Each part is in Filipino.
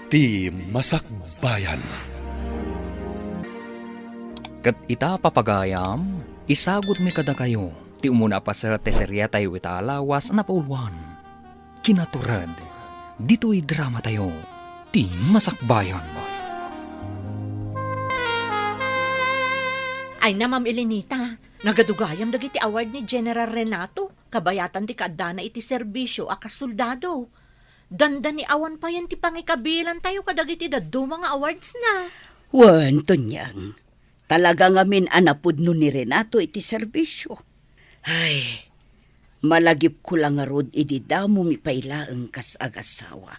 Ti Masakbayan. Kat ita papagayam, isagot mi kada kayo. Ti umuna pa sa teserya tayo italawas na pauluan. Kinaturad, dito'y drama tayo. Ti Masakbayan. Ay na, Ma'am Elenita, nagadugayam dagiti award ni General Renato. Kabayatan ti kaadana iti serbisyo a kasoldado. Danda ni awan pa yan ti pangikabilan tayo kadagiti daddo mga awards na. Wan, Tonyang. Talaga ngamin anapod no ni Renato iti serbisyo. Ay, malagip ko lang nga rod iti damo mi pailaeng kas agasawa.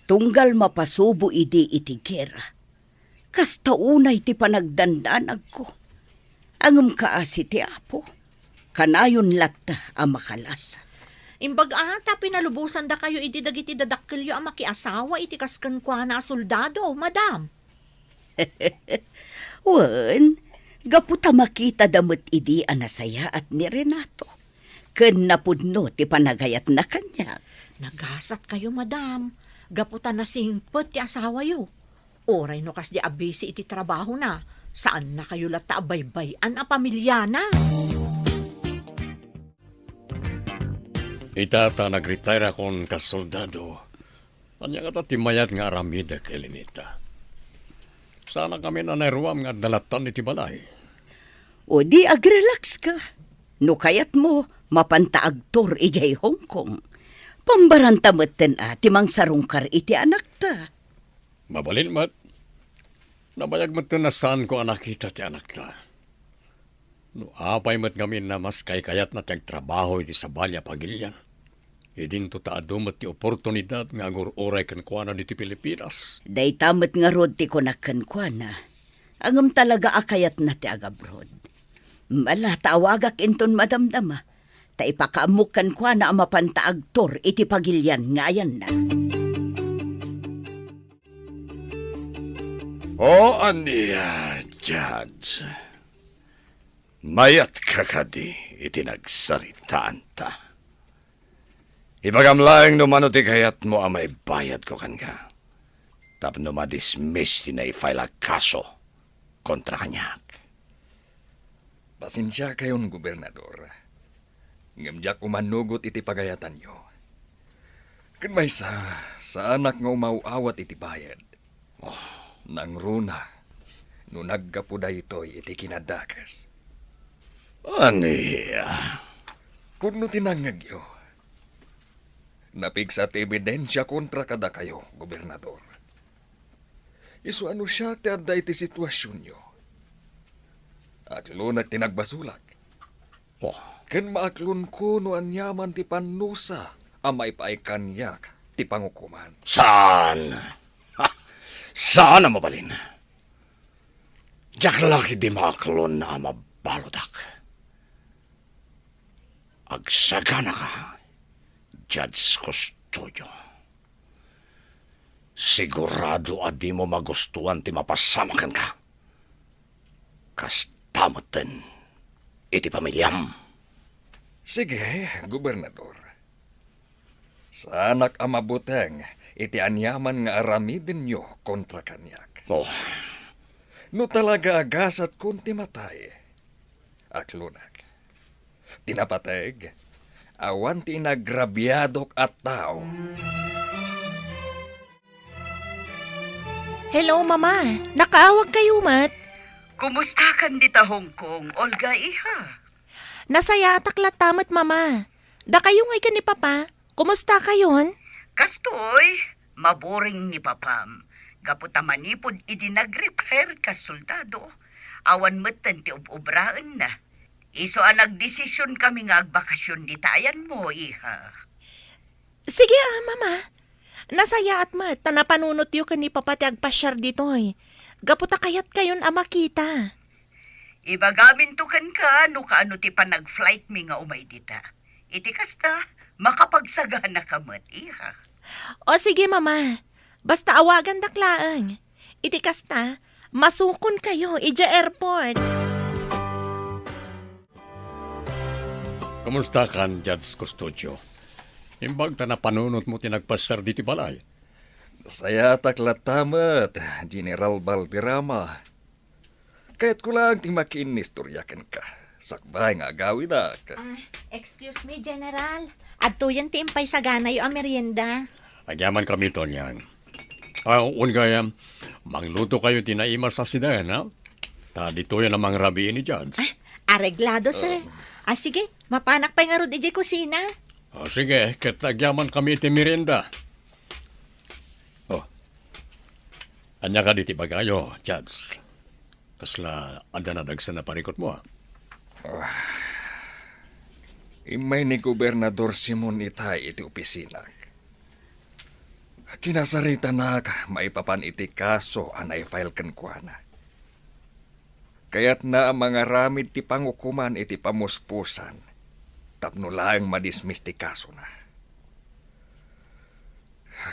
Tunggal mapasubo iti gera. Kas taunay ti panagdandanag ko. Angem kaasi ti apo. Kanayon latta ang makalasan. Imbag ata pinalubusan da kayo iti dagiti dadakkelyo a makiasawa iti kasken kwa na soldado, madam. Wan, gaputa makita damot idi anasaya at ni Renato. Ken napudno ti panagayat na kanya. Nagasat kayo, madam. Gaputan na singpet ti asawa yo. Oray no kas di abisi iti trabaho na. Saan na kayo lata baybayan a pamilya na? Itata nag-retire akong kasoldado. Anya nga timayat nga aramida kay Lenita. Sana kami na nairuam nga dalatan iti balay. O di agrelax ka. No kayat mo, mapantaagtor ijay Hong Kong. Pambarantametten timang sarungkar iti anak ta. Mabalin mat. Nabayag mat na saan ko anak kita ti anak ta. No apay mat kami na mas kayat na tiyag trabaho iti sa balya pagilyan. Idin to taadumat ti oportunidad nga agur-oray kan kuana diti Pilipinas. Day tamat nga rod ti konakan kwa na. Angam talaga akayat na ti agabrod. Mala tawagak inton madamdama. Ta ipakaamukan kwa na ang mapantaagtor iti pagilyan ngayan na. O aniya, Judge. Mayat kakadi iti nagsaritaan ta. Ibagam laeng numano ti kayat mo ang may bayad ko kan ka. Tapno madismiss na i-file a kaso kontra kanyak. Pasensya kayon, Gobernador. Ngamjak umanugot iti pagayatan nyo. Kan may sa anak nga umauawat iti bayad. Nang runa, no naggapuda ito'y iti kinadakas. Aniya. Puno tinangag yo. Napigsat ebidensya kontra kada kayo, Gobernador. Isu ano siya ti adda iti sitwasyon nyo. Aklo na tinagbasulag. Ken maaklon ko no anyaman ti panusa amay paaikanyak ti pangukuman. Saan? Ha? Saan na mabalin? Diyak laki di maklon na mabalodak. Agsagana ka, Judge Custodio. Sigurado adi mo magustuhan ti mapasamakan ka. Kastamoten iti pamilyam. Sige, Gobernador. Sa anak amabuteng, iti anyaman nga aramidin nyo kontra kanyak. No talaga agasat kunti matay. Aklunak. Tinapateg, awan ti nagrabyadok at tao. Hello, Mama. Nakaawag kayo, Mat. Kumusta kan dita Hong Kong, Olga iha? Nasaya ataklat tamat, Mama. Da kayo ngay ka ni Papa. Kumusta kayon? Kastoy, maboring ni Papam. Gaputa manipod idi nag-retire ka soldado. Awan metten ti ubraan na. Iso ang nagdesisyon kami nga agbakasyon di tayan mo, iha. Sige, Mama. Nasaya at Mat. Tanapanunot yu ka ni Papa ti agpasyar ditoy. Gaputa kayat kayon makita. Ibagamin to kan ka, no kaano ti pa nag-flight mi nga umay dita. Iti kasta, makapagsagana ka mat, iha. O sige, Mama. Basta awagan daklaang. Iti kasta, masukon kayo ija airport. Kumusta kan, Judge Custodio? Imbag ta na panunot mo tinagpasar diti balay. Saya taklatamat, General Balderrama. Kahit ko lang ti makinistoryakan ka. Sakbay nga gawin na ka. Excuse me, General. Adto yan ti impay sa ganay ang merienda. Agyaman kami to niyan. Kaya, mangluto kayo tinaima sa sidayan, ha? Ta dito yan ang mga rabiin ni Judge. Areglado, sir. Sige, mapanak pa nga ro di kusina. Sige, katagyaman kami ti merienda. Anya ka diti bagayo, Judge. Kasla, anda na dagsan na parikot mo, ha? Imay ni Gobernador Simon Itay iti opisina. Kinasarita na maipapan iti kaso anay file kan kuana. Kaya't na ang mga ramid ti pangukuman iti pamuspusan. Tapno laeng madismiss ti kaso na.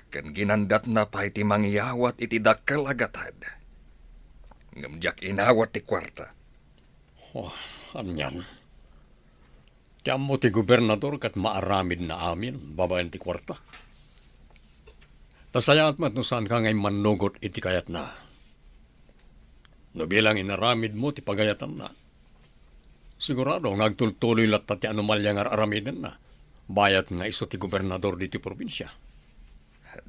Kan ginandat na pa iti mangyawat iti dakkel agatad. Ngamjak inawat ti kwarta. Anyan. Tiyam mo ti gobernador kat maaramid na amin, babayan ti kwarta. Nasayangat mat no saan ka ngay manugot iti kayat na. No bilang inaramid mo ti pagayatan na. Sigurado, ngagtultuloy latta ti anomalya nga aramiden na. Bayat nga iso ti gobernador diti probinsya.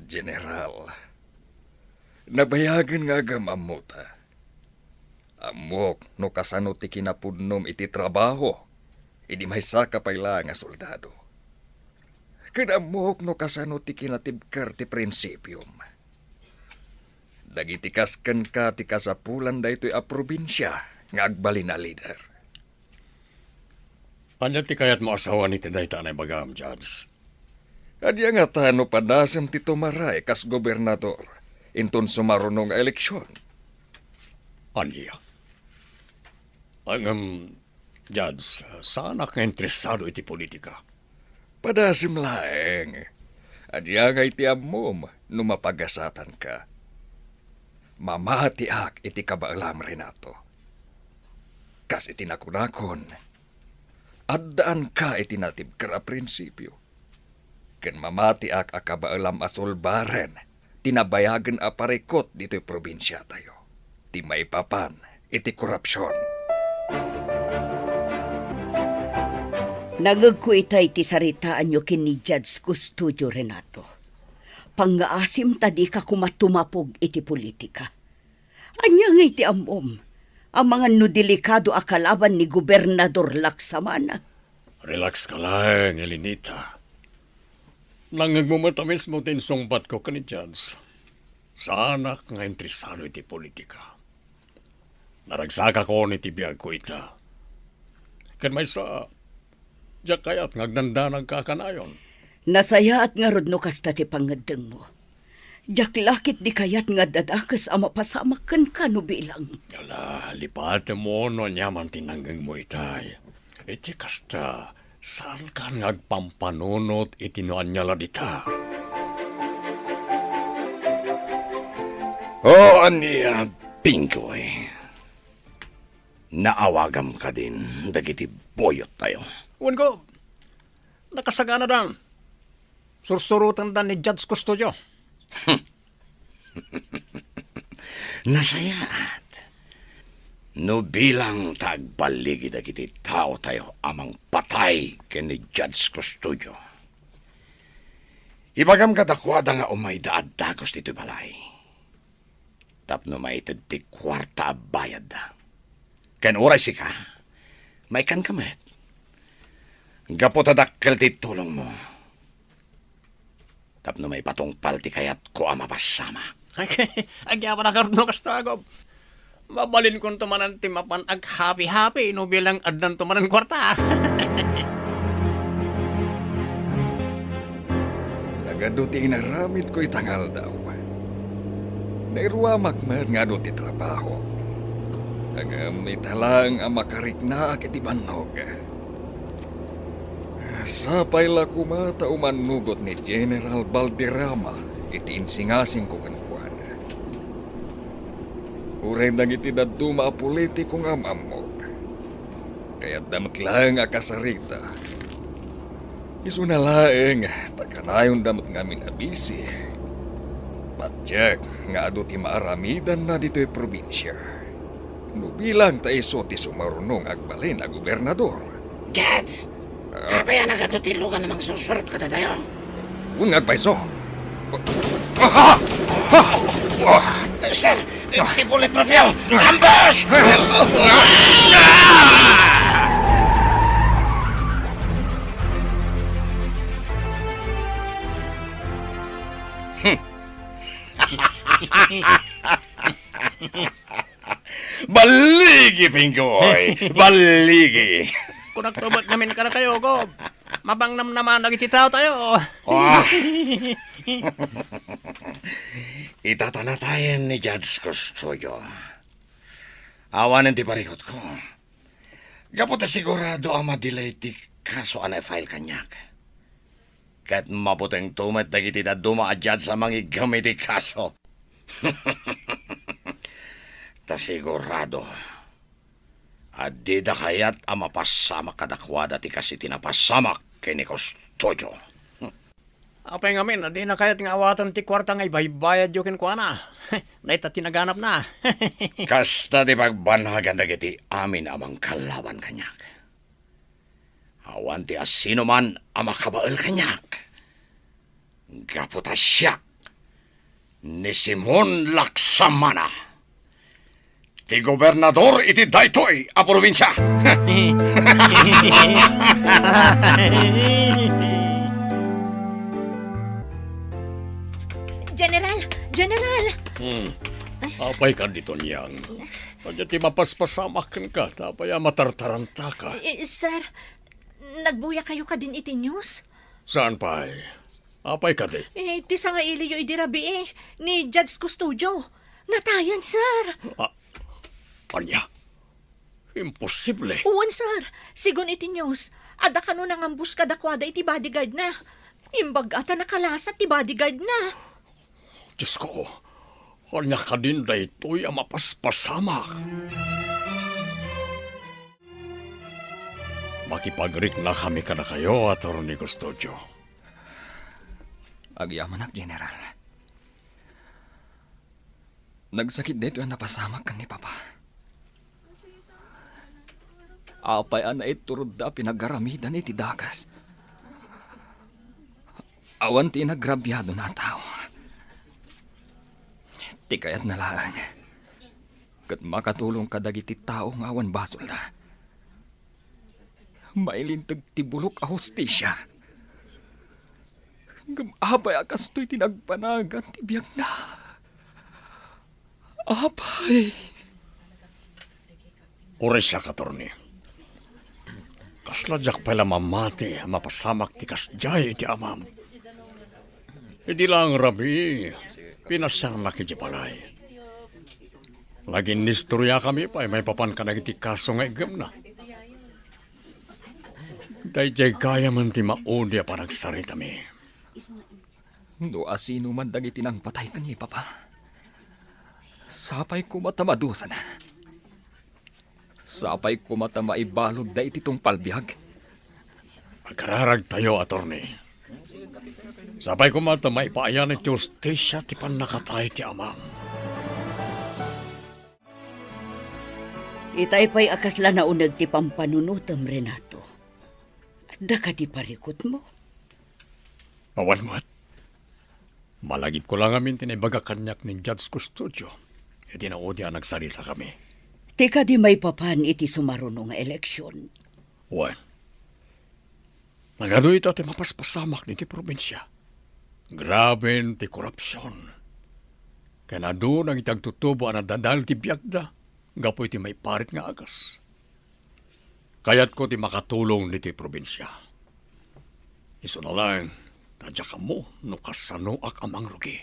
General, nabayagan nga gamamuta. Amok no kasano ti kinapudnom iti trabaho, idi may saka payla nga soldado. Kadamok no kasano ti kinatibkar ti prinsipyum. Dagiti kasken ka ti kasapulan daytoy a probinsya nga agbalin na leader. Anya ti kayat mo asawa ni tinday tanay bagam, Judge. Adya nga tano padasem ti tumaray kas gobernador inton sumarunong eleksyon. Anya? Ang, Judge, saan ka interesado iti politika? Padasim laeng. Adya nga iti amom numapagasatan ka. Mamati ak iti kabaalam Renato. Kas iti nakunakon. Addaan ka iti natib kara prinsipyo. Ken mamati ak akabaalam asolbaren. Tinabayagan aparikot dito'y probinsya tayo. Ti maipapan iti korupsyon. Nagagko itay ti saritaan nyo kini Judge Custodio Renato. Pangaasim tadi ka kumatumapog iti politika. Anya nga iti amom, ang mga nudelikado akalaban ni Gobernador Laksamana. Relax ka lang, Elinita. Nangagmumatamis mo din sungbat ko kani Judge. Sana nga interesado iti politika. Naragsaka ko ni tibiyag ko ita. Kan may sa... Diyak kaya't ngagdanda nagkakanayon. Nasaya at nga rod no kasta ti pangadeng mo. Diyak lakit di kayat nga dadakas ang mapasamakan ka no bilang. Yala, lipat mo no nyaman tinanggang mo itay. Iti kasta, saan ka ngagpampanunot itinuan niya ladita? Ania, Pingkoy. Naawagam ka din, dagiti boyot tayo. Uwan ko, nakasagana dan. Sursurutan dan ni Judge Custodio. Nasayaat. No bilang tagbaligi dagiti tao tayo amang patay ken ni Judge Custodio. Ibagam kadakwada nga umay daad dagos dito balay. Tapno maitid ti kwarta bayad da. Ken oray si ka, may kan kamet. Gapotadakkel ti tulong mo. Tapno may patungpal ti kayat ko ang mapasama. Agya pa na karno kastagom. Mabalin kong tumanan ti mapan ag happy-happy no bilang adnan tumanan kwarta. Nagaduti inaramid ko itangal daw. Nairuamak man nga do ti trabaho. Agamit halang ang makarikna iti banog. Sapay la kumata umanugot ni General Balderrama iti insingasing ko kankuan. Uray nang iti daduma a politiko nga mamog. Kaya damat lang akasarita. Isu na laeng, takanayon damat ngamin abisi. Matyak, nga ado ti maaramidan na dito'y probinsya. Nubilang ta iso ti sumarunong agbalin a gobernador. Judge, apa yan nagatutilugan namang susurot ka tayo? Ungag pa iso. Sir, ti bulletproof yun! Ambush! Baligi, Pinggoy! Baligi! Kung nagtubat namin ka na kayo, Gob. Mabangnam naman nagititaw tayo. Oh. Itatanatayan ni Judge Custodio. Awanan ti parikot ko. Gaputa sigurado ang madelay ti kaso anay file kanyak. Kat maputeng tumat dagiti da duma a judge sa mga gamit ti kaso. Ta sigurado. Adida kayat ang mapasamak kadakwada ti kasi tinapasamak kay ni Custodio. Apay ngamin, di na kaya't nga awatan ti kwarta nga ibaybayad yokin ko na. Dahil ta tinaganap na. Kasta di pagbanhagan dagiti amin amang kalaban kanyak. Awan ti asino man ang makabaal kanyak. Gaputa siya ni Simon Laksamana. Ti gobernador iti daytoy a probinsya. General! Apay ka dito niyang. Kanya ti mapaspasamakan ka, tapay matartaranta ka. Sir, nagbuya kayo ka din iti news? Saan pa? Apay ka di? Ti sa nga iliyo idirabi ni Judge Custodio. Natayan, sir! Anya? Imposible. Uwan, sir. Sigon iti news. Ada ka nun ang ambush kadakwada iti bodyguard na. Imbag ata nakalasa ti bodyguard na. Diyos ko, kanya ka din daytoy ang mapaspasamak. Makipagrik na kami ka na kayo, Atty. Custodio. Agyamanak, General. Nagsakit dito ang napasamak kan ni Papa. Apay na iturod da pinaggaramidan iti dagas. Awan ti nagrabyado na tao. Ti kayat nalaan. Kat makatulong kadagiti tao ng awan basol da. Mailintag ti bulok a hustisya. Gamabay akas to'y tinagpanagan ti biyag na. Apay. Oray siya, Atty. Kasladyak pala mamati, mapasamak ti kasjay ti amam. Hindi lang rabi, pinasar na ki balay. Laging nistorya kami pa, may papan ka nagiti kaso nga igam na. Dahil kaya man ti maudi pa nagsarita mi. No asino man dagiti nang patay kan ni Papa. Sapay ko matamadusan. Sapay ko matamaibalod da iti tong palbihag. Magkararag tayo, Atty. Sapay ko matamaipayan iti justisya ti panakatay ti amam. Itay pa'y akasla na unag ti pampanunutam, Renato. Da ka ti parikot mo. Awan mo at. Malagip ko lang amin tinibaga kanyak ni Judge Custodio. E tinaudi ang nagsalita kami. Tika di may papan iti sumaruno nga eleksyon. Wan. Nagano ito ti mapaspasamak ni ti probinsya. Grabe ti korupsyon. Kaya na doon ang itagtutubo ang nadadal ti biyagda. Gapoy ti may parit nga agas. Kayat ko ti makatulong ni ti probinsya. Iso na lang, tadya ka mo, no kasano ak amang rugi.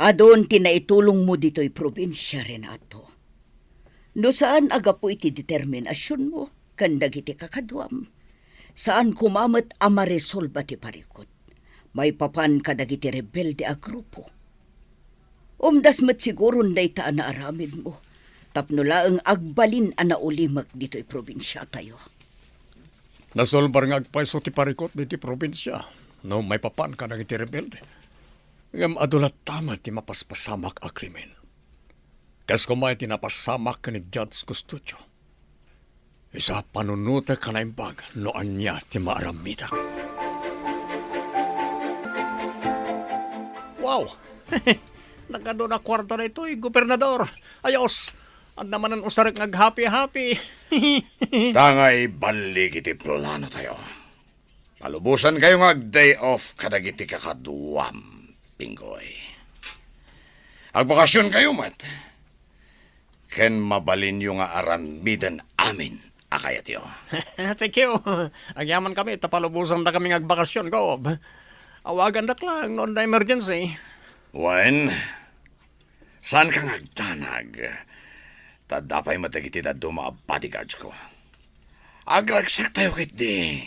Adon tinaitulong mo dito'y probinsya, Renato. No saan aga po iti determinasyon mo, kandag iti kakadwam. Saan kumamat amaresolba ti parikot. May papan kadag iti rebelde a grupo. Umdas mat siguro na itaan na aramid mo. Tapno laang agbalin ana ulimag dito'y probinsya tayo. Nasolbar nga agpaiso ti parikot ni ti probinsya. No may papan ka nang iti rebelde. Ngam adulat tama ti mapaspasamak a krimen. Kas kumay ti napasamak ka ni Judge Custodio. Isa panunuta ka na imbag noan niya ti maaramida. Wow! Nagado na kwarto na ito, gobernador. Ayos! Ang naman ang usarik ngag-happy-happy. Tangay balik iti plano tayo. Palubusan kayo day off kadagiti kakaduwam, Pinggoy. Agbakasyon kayo, mat. Ken mabalin yung nga aramidan amin, akayat yo. Thank you. Agyaman kami, tapalubusan na kami ngagbakasyon ko. Awagan na lang, noon na emergency. Wen, saan ka ngagtanag? Tadapay matagiti na duma bodyguards ko. Agragsak tayo kit di.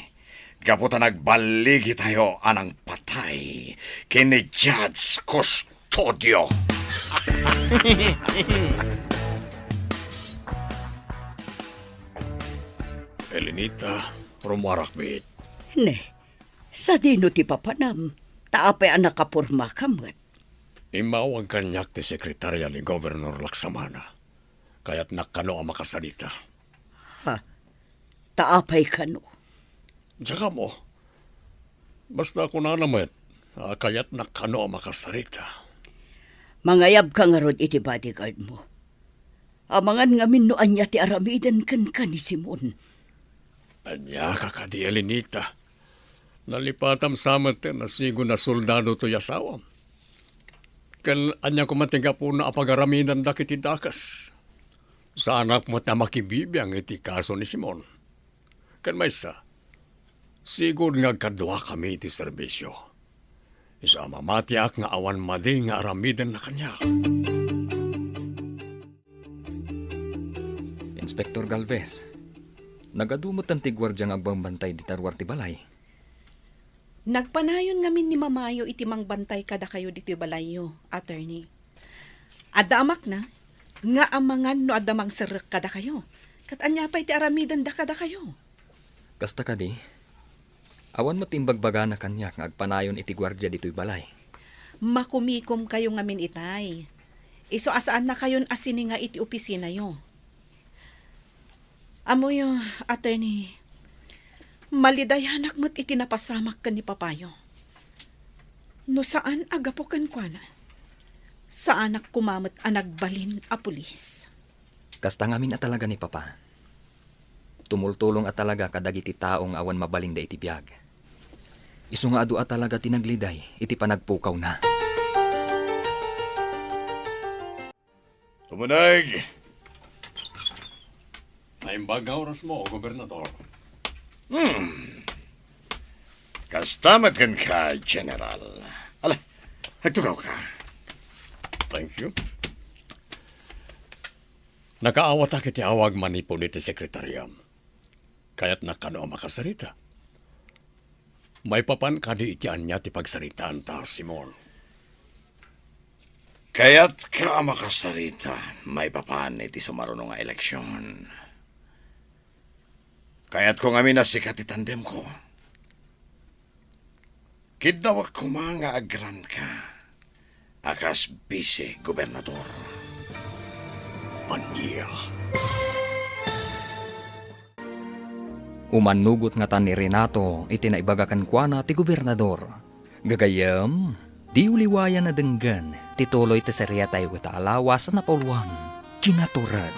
Gaputa nagbaligi tayo anang patay kini Judge Custodio. Elenita, rumarakbit. Ne, sa dino ti papanam, taapay ang nakapurma kamat. Imaw ang kanyak ti sekretarya ni Governor Laksamana. Kaya't nakano ang makasalita. Taapay kano. Tsaka mo, basta ako na naman, kaya't nakano ang makasalita. Mangayab ka nga rod iti bodyguard mo. Amangan nga minuan niya ti aramidan kan ni Simon. Anya ka ka di Elenita. Nalipatam samat na sigo na soldado to yasawam. Kan anya ko matiga po na apagaramidan da kiti dakas. Sa anak mo na makibibiyang iti kaso ni Simon. Kan maysa, sigod nga kadwa kami iti serbisyo. Isa mamatiak nga awan madi nga aramidan na kanya. Inspektor Galvez, nagadumot ang tigwardya nga agbambantay di tarwar ti balay. Nagpanayon ngamin ni Mamayo iti mangbantay kada kayo dito balayo, attorney. Adamak na, nga amangan no adamang serak kada kayo. Kat anya pa iti aramidan da kada kayo. Kasta ka di, awan mo timbagbaga na kanya nga agpanayon iti gwardya dito'y balay. Makumikom kayo ngamin itay. Iso asaan na kayon asini nga iti opisina yo. Amoy, attorney, malidayanak mo't itinapasamak ka ni Papayo. No saan agapokan kwa na? Sa anak kumamot ang nagbalin a pulis. Kasta ngamin at talaga ni Papa. Tumultulong at talaga kadagiti taong awan mabaling da iti biyag. Isu nga adu at talaga tinagliday, iti panagpukaw na. Tumunag! Naimbag nga oras mo, Gobernador. Kastamat kan ka, General. Ala, nagtugaw ka. Thank you. Nakaawat kiti awag manipo ni ti sekretarya. Kaya't nakano ang makasarita. May papan kadi itian niya ti pagsaritaan ta, Simon. Kaya't ka makasarita, may papan iti sumarunong nga eleksyon. Kaya't kung amin na sikat itandem ko, kidawak ko mga agran ka, akas bise, Gobernador. Anya. Umanugot nga tan ni Renato, iti naibagakan kwa na ti gobernador. Gagayam, di uliwayan na denggan, tituloy ti serya tayo kita alawas na pauluan. Kinaturad,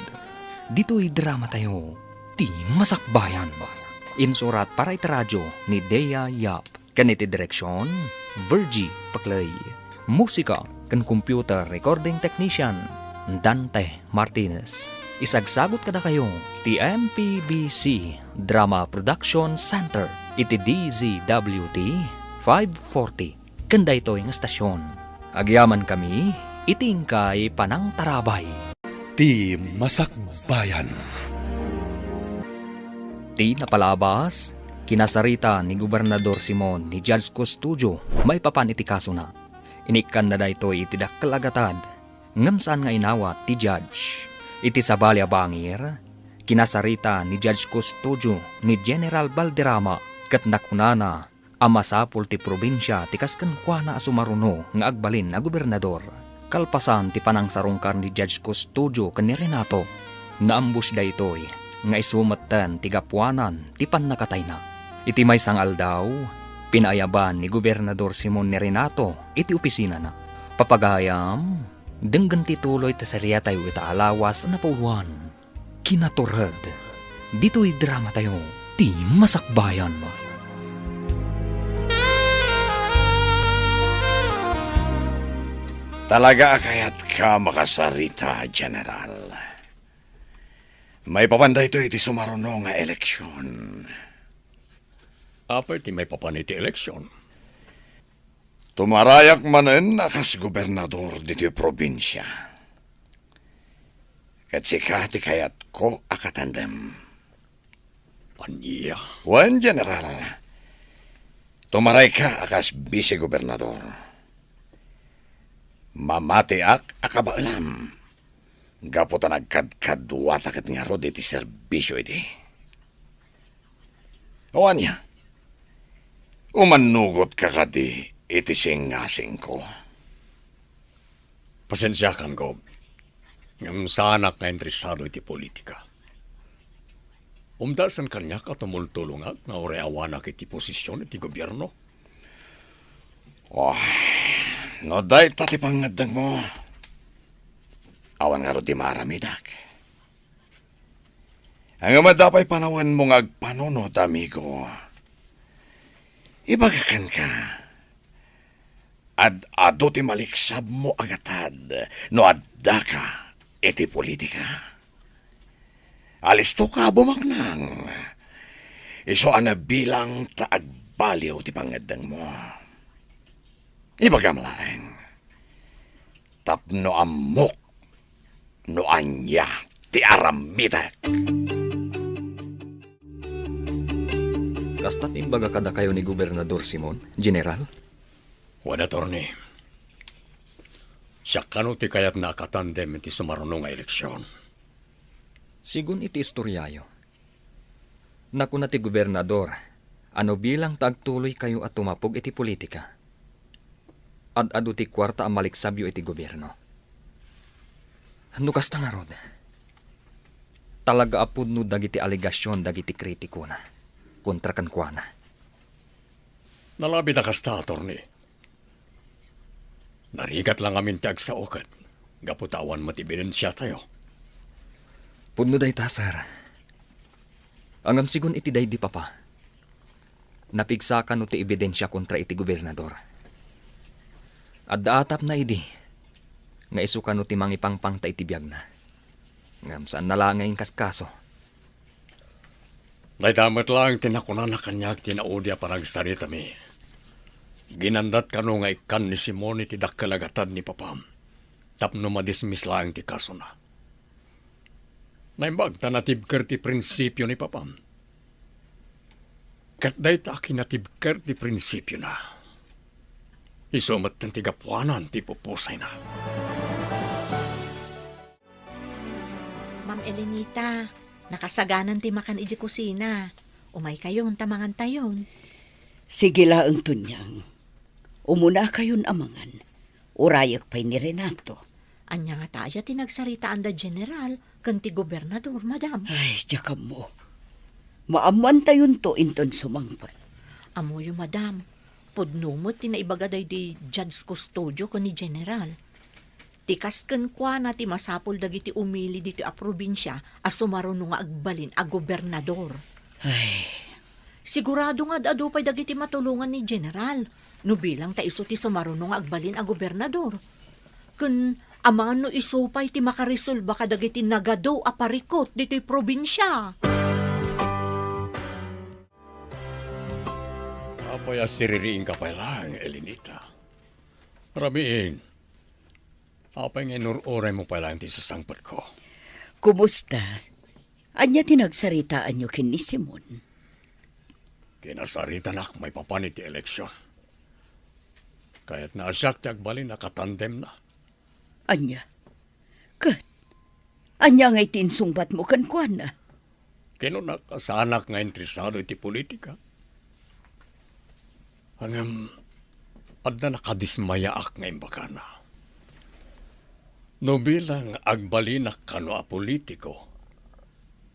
dito'y drama tayo, ti masakbayan. Insurat para iti radyo ni Dea Yap. Kaniti direksyon, Virgie Paklay. Musika kan computer recording technician, Dante Martinez. Isagsagot kada kayo, ti MPBC Drama Production Center, iti DZWT 540. Kanda ito yung estasyon. Agyaman kami, itingkay panang tarabay. Ti Masakbayan. Ti napalabas, kinasarita ni Gobernador Simon ni Judge Custodio, may papan iti kaso na. Inikan na da ito iti dakalagatad, ngamsaan nga inawat ti Judge. Iti sabalya bangir, kinasarita ni Judge Custodio ni General Valderrama kat nakunana Amasapol ti probinsya ti kasken kwa na sumaruno nga agbalin na gobernador. Kalpasan ti panangsarungkar ni Judge Custodio ken ni Renato. Naambus da itoy nga isumatan ti gapuanan ti pannakatay na. Iti may sangal daw, pinayaban ni Gobernador Simon ni Renato iti opisina na. Papagayam, denggan ti tuloy ti serya tayo ita alawas na pauluan. Kinaturad, dito'y drama tayo, ti masakbayan. Talaga kaya't ka makasarita, General. May papanday ito iti sumaruno nga eleksyon. Apay ti may papaniti eleksyon. Tumarayak manen akas gobernador dito probinsya. Kat sika ti kayat ko akatandem. Anya. Wan, General. Tumaray ka akas vice-gobernador. Mamatiak akabaalam. Gaputan nagkadkadwata kat nga ro iti serbisyo iti. Awan niya. Umanugot ka kadi iti singasing ko. Pasensyakan ko. Ngam sanak nga interesado iti politika. Umdasan kanya ka tumultulungat nga oreawanak iti posisyon iti gobyerno. No day tati pangadang mo. Awan nga ro di maramidak. Ang amadapay panawan mo nga agpanunod, amigo. Ibagakan ka. Ado ti maliksab mo agatad no adda ka iti politika. Alisto ka bumaknang. Iso ana bilang taagbaliw ti pangadang mo. Ibagam laeng. Tapno amok no anya ti aramidak. Kasta't imbaga kada kayo ni Gobernador Simon, General? Wan, attorney. Siya kano ti kayat nakatandem iti sumaruno nga eleksyon. Sigun iti istoryayo. Naku na ti Gobernador, ano bilang tagtuloy kayo at tumapog iti politika? Ad-ado ti kwarta ang maliksabyo iti gobyerno. Nukas ta nga rod. Talaga apod no dagiti aligasyon dagiti kritiko na. Kontra kan kwa na. Nalabi na kasta, attorney. Narigat lang amin ti agsaokat. Gaputawan matibidensya tayo. Pudno day tasar. Angam sigun iti day di papa. Napigsakan no ti ebidensya kontra iti gobernador. At daatap na idi, nga isuka no ti mangipangpang ta iti biyag na. Ngam saan nalangay kaskaso. Naidamat lang tinakunan na kanyak tinaudya parang sarita mi. Ginandat ka no nga ikan ni Simon iti dakkalagatan ni Papam. Tapno madismiss lang ti kaso na. Naimbag tanatibker ti prinsipyo ni Papam. Kat day ta kinatibker ti prinsipyo na. Isumat ng tigapuanan ti pupusay na. Ma'am Elenita, nakasaganan ti makan iji kusina. Umay kayon tamangan tayon. Sige laang tunyang. Umuna kayon amangan. Urayak pa'y ni Renato. Anya nga tayo tinagsaritaan da general kan ti gobernador, madam. Ay, tsaka mo. Maaman tayon to inton sumangpat. Amoyo, madam. Pudnumot tinaibagaday di Judge Custodio ko ni general. Tikas ken kwa na ti masapol dagiti umili dito a probinsya a sumaruno nga agbalin a gobernador. Ay, Sigurado nga adu pa'y dagiti matulungan ni general. No bilang ta iso ti sumaruno nga agbalin a gobernador. Kun aman no iso pa'y ti makarisolba ka dagiti nagado a parikot dito'y probinsya. Apaya siririing ka pa lang, Elenita. Ramiin. Apay nga inuroray mo pa lang ti sasangpat ko. kumusta? Anya tinagsaritaan nyo kin ni Simon? Kinasarita nak may papanit ti eleksyon. Kaya't naasyak ti agbalin nakatandem na. Anya? Kat? Anya nga'y tinsungbat mo kan kuan na? Kinunak asanak nga interesado iti politika. Hangam, adda nakadismaya ak ngayon baka na. No bilang agbalinak kano a politiko,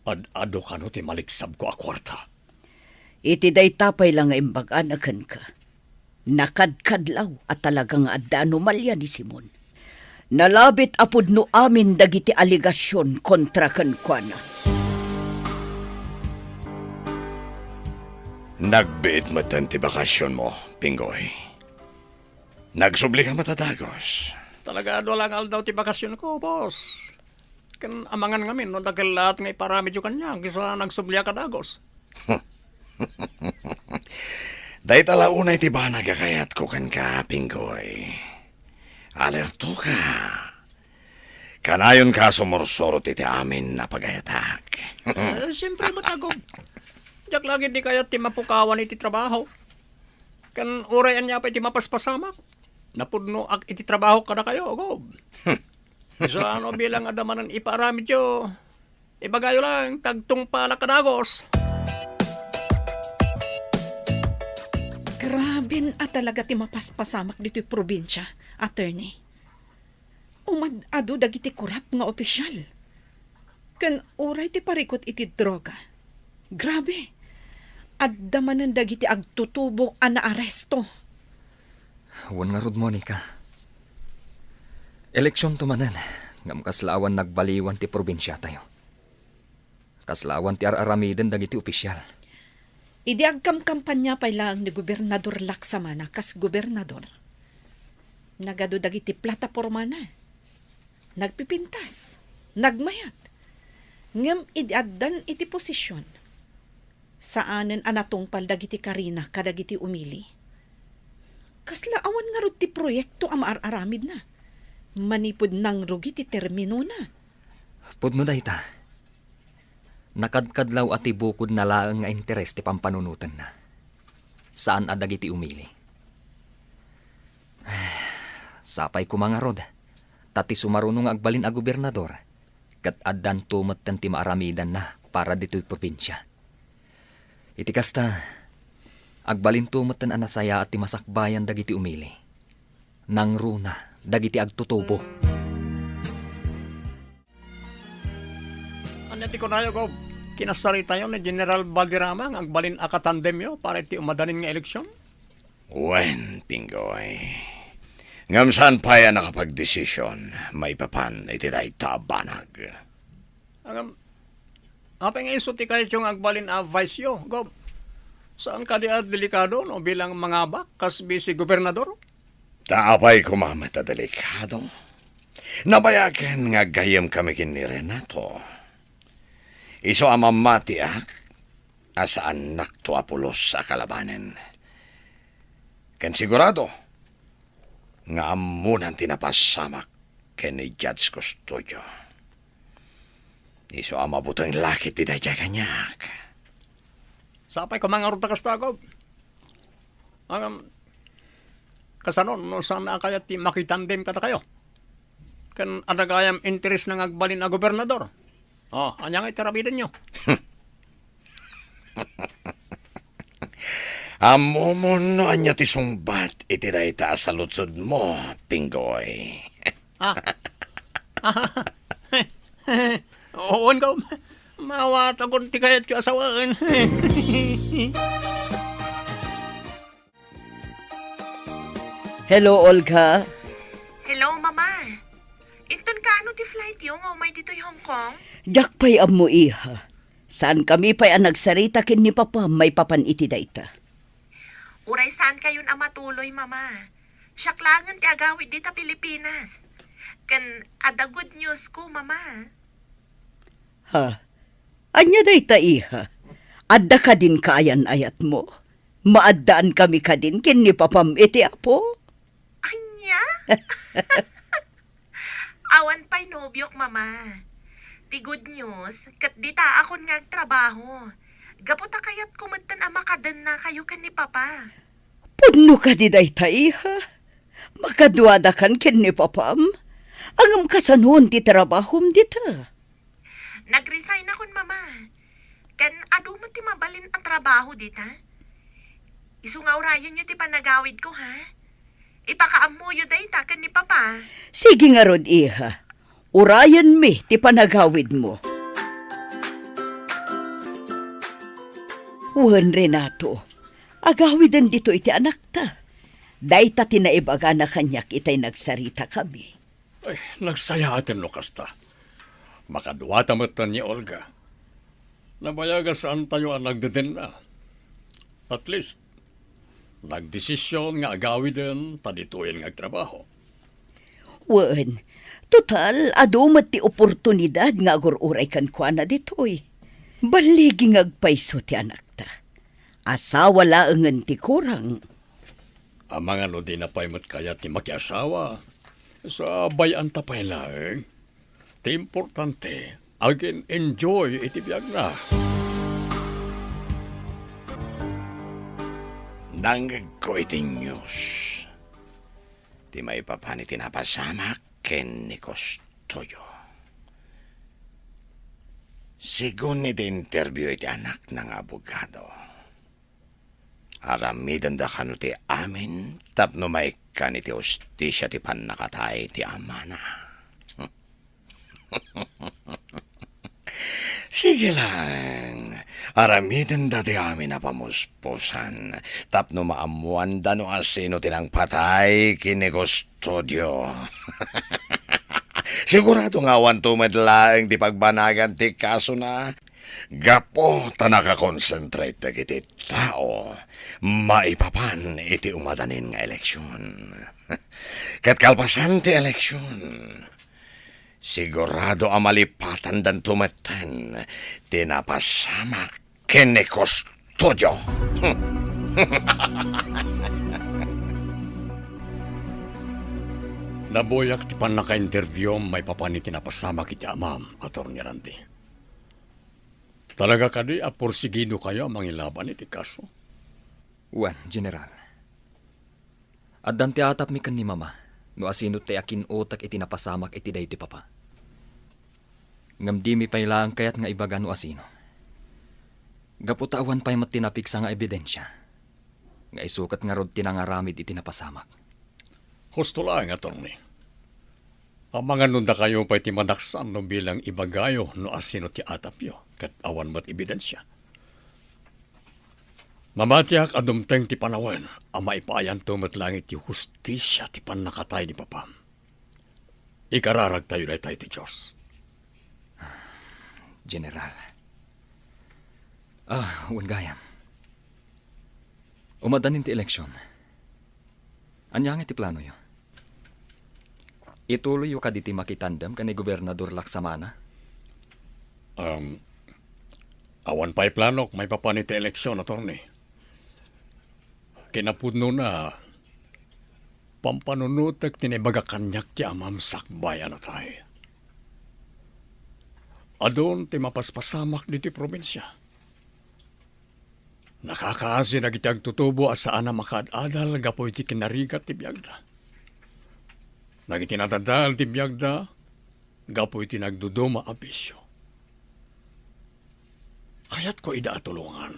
ad-ado kano ti maliksab ko a kwarta. Iti day tapay lang nga imbag-anakan ka. Nakadkadlaw at talagang adda anomalya ni Simon. Nalabit apod no amin dagiti aligasyon kontra kankwana. Nagbiit mo ti bakasyon mo, Pinggoy. Nagsubli ka matadagos. Talaga do lang daw ti bakasyon ko, boss. Kan amangan ngamin, no dagel lahat nga iparamidyo kanya, kisa nagsubliya ka dagos. Day talaunay ti ba nagakayat ko kan ka, Pinggoy. Alerto ka. Kanayon ka sumursorot iti amin na pagayatak. Siyempre matagog. Diyak lagi di kaya ti mapukawan iti trabaho. Kan urayan niya pa iti mapaspasamak. Napudno ak iti trabaho kada kayo, gob. So ano bilang adamanan iparamidyo, ibagayo lang, tagtung pala kadagos. Grabe at talaga ti mapaspasamak dito'y probinsya, attorney. Umad-ado dagiti kurap nga opisyal. Kan uray ti parikot iti droga. Grabe. Adda manan dagiti agtutubo a naaresto. Wan nga rod, Monica. Eleksyon tumanan. Ngam kaslawan nagbaliwan ti probinsya tayo. Kaslawan ti araramidan dagiti opisyal. Idi agkam-kampanya pa lang ni Gobernador Laksamana kas gobernador. Nagado dagiti plataporma na. Nagpipintas. Nagmayat. Ngam idi addan iti posisyon. Saanen anatungpal dagiti Karina kadagiti umili. Kasla awan nga rod ti proyekto ang maararamid na. Manipod nang rugi ti termino na. Pudno da ita. Nakadkadlaw at ibukod na laang nga interes ti pampanunutan na. Saan adagiti umili? Sapay ko mga rod. Tati sumarunong agbalin a gobernador. Kat addan tumatan ti maaramidan na para dito'y probinsya. Iti kasta, agbalin tumatan anasaya at ti masakbayan dagiti umili. Nang runa, dagiti agtutubo. Anya ti kunayo, gob. Kinasari tayo ni General Valderrama ang agbalin akatandem yo para iti umadanin nga eleksyon. Wen, Pinggoy. Ngam saan pa yan nakapag-desisyon, may papan iti day tabanag. Ang apay nga iso ti kayo yung agbalin a vice yo, gob. Saan ka di delikado no bilang mangabak kas si gobernador? Taapay kumamata delikado. Nabayagan nga gayam kami kin ni Renato. Iso amamati asaan nakto apulos sa kalabanen. Ken sigurado, nga amunan tinapasamak ken ni Judge Custodio. Iso amabutang lakit ti dayjay kanyak. Sapay ko mga ruta kastagob. Ang kasanon, no saan na kaya ti makitandem kata kayo? Kan adagayam interes ng agbalin na gobernador. Oh, anya nga itarabidan nyo. Amo mo no anya ti sungbat iti dayta sa lutsod mo, Pinggoy. Oo, ko. Mawatagon ti kayat yung asawaan. Hello, Olga. Hello, Mama. Inton ka ano ti flight yung umay dito yung Hong Kong? Jak pa'y amo iha. Saan kami pa'y ang nagsarita kin ni Papa may papan iti dayta. Uray saan kayon ang matuloy, Mama? Syaklangan ti agawid dita Pilipinas. Kan ada good news ko, Mama. Ha? Anya dayta iha. Adda ka din kaayan ayat mo. Maaddaan kami ka din kin ni Papam iti apo. Anya? Awan pa'y nobyok, Mama. Ti good news, kat dita akon nga trabaho. Gaputa kayat kumatan ang makadan na kayo kan ni Papa. Pudno ka di dayta iha. Makadwada kan kin ni Papam. Angam kasanuon ti trabahom dita. Nag-resign akon, Mama. Kan adu man ti mabalin ang trabaho dita. Isu nga orayon nyo ti panagawid ko, ha? Ipakaamuyo day takan ni Papa. Sige nga rod, iha. Urayan mi, ti panagawid mo. Wan, Renato. Agawidan dito iti anak ta. Day ta tinaibaga na kanyak itay nagsarita kami. Ay, nagsaya atin no kasta. Makaduwata mo ni Olga. Nabayaga saan tayo ang nagdeden na. At least, nagdesisyon nga agawiden tadituin nga trabaho. Wan, total, adumat ti oportunidad nga agururay kan kwa na ditoy. Baligi ngagpaiso ti anak ta. Asawa laangan ti kurang. Ang mga no di na paimot kaya ti makiasawa. Sa bayan tapay laeng. Ti importante, agin enjoy iti biyag na. Nanggag ko iti news. Di may papani tinapasamak ken ni Kostoyo. Sigun iti interview iti anak ng abogado. Aramidan da kanu ti amin tapno maikan iti ustisya ti panakatay ti amana. Sige lang. Aramidan da ti amin na pamuspusan. Tapno maamuan da no asino tinang patay kini Custodio. Sigurado nga awan tumadlaeng di pagbanagan ti kaso na gapo ta nakakonsentrate dagiti tao maipapan iti umadanin nga eleksyon. Kat kalpasan ti eleksyon, sigurado ang malipatan dan tumeten tinapasama kene Custodio. Naboyak ti pan naka-interview may papani tinapasama kiti amam, Atty. Randy. Talaga kadi apursigido kayo mangilaban iti kaso. Wan, General. Addan ti atap mi kan ni Mama, no asino ti akin utak iti napasamak iti day ti Papa. Ngam di mi pailaang kayat nga ibaga no asino. Gaputawan pa'y matinapiksa nga ebidensya. Nga isukat nga rod tinangaramid iti napasamak. Husto lang, Atty. Ang mga nunda kayo pa'y timanaksan no bilang ibagayo no asino ti atapyo kat awan mo't ebidensya. Mamatiyak adumteng ti panawen ang maipayan tumot langit ti hustisya ti panakatay ni Papa. Ikararag tayo na tayo ti Diyos. General. Wan gayam. Umadanin ti eleksyon. Anyang iti plano yo? Ituloy yo kaditi makitandem ka ni Gobernador Laksamana? Awan pa'y planok, may papaniti eleksyon, Atty. Kinapudno na pampanunutek tinibaga kanyak ti amam sakbayan na tayo. Adon ti mapaspasamak diti probinsya. Nakakaasi na kitag tutubo asaan na makaadadal gapoy ti kinarigat ti biyagda. Nagitinatadal ti biyagda gapoy ti nagduduma abisyo. Kaya't ko ida tulungan.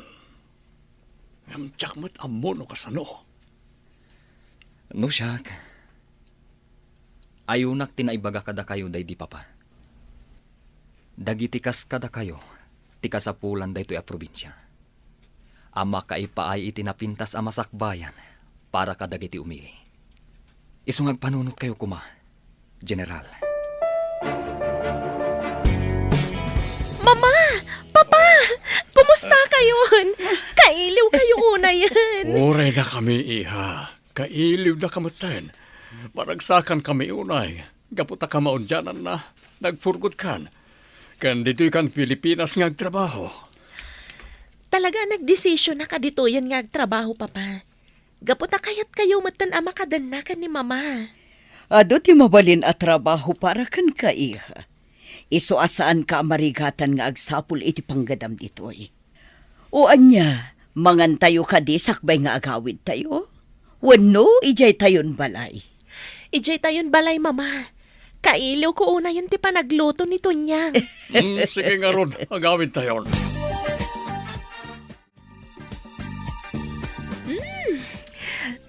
Ngam tiyakmat ammo no kasano. No, siyak. Ayunak tinaibaga kada kayo day di Papa. Dagitikas kada kayo, tikasapulan day to'y a probinsya. Ama kaipaay itinapintas a masakbayan para kadagiti umili. Isungag panunot kayo kuma, General. Mama! Papa! Kumusta kayon? Kailiw kayo una yan. Uray na kami, iha. Kailiw na kamatan. Maragsakan kami unay. Gaputa ka maundyanan na. Nagfurgot kan. Kan dito'y kan Pilipinas nga trabaho. Talaga nagdesisyon na kadituyan nga agtrabaho, Papa. Gaputa kayat kayo matan ama kadanakan ni Mama. Ado ti mabalin at trabaho para kan ka, iha. Iso asaan ka marigatan nga agsapul iti panggadam ditoy. O anya, mangan tayo ka di sakbay nga agawid tayo? Wano, ijay tayon balay. Ijay tayon balay, Mama. Kailiw ko una yun ti panagluto ni Tunyang. Sige nga Rod, agawid tayo.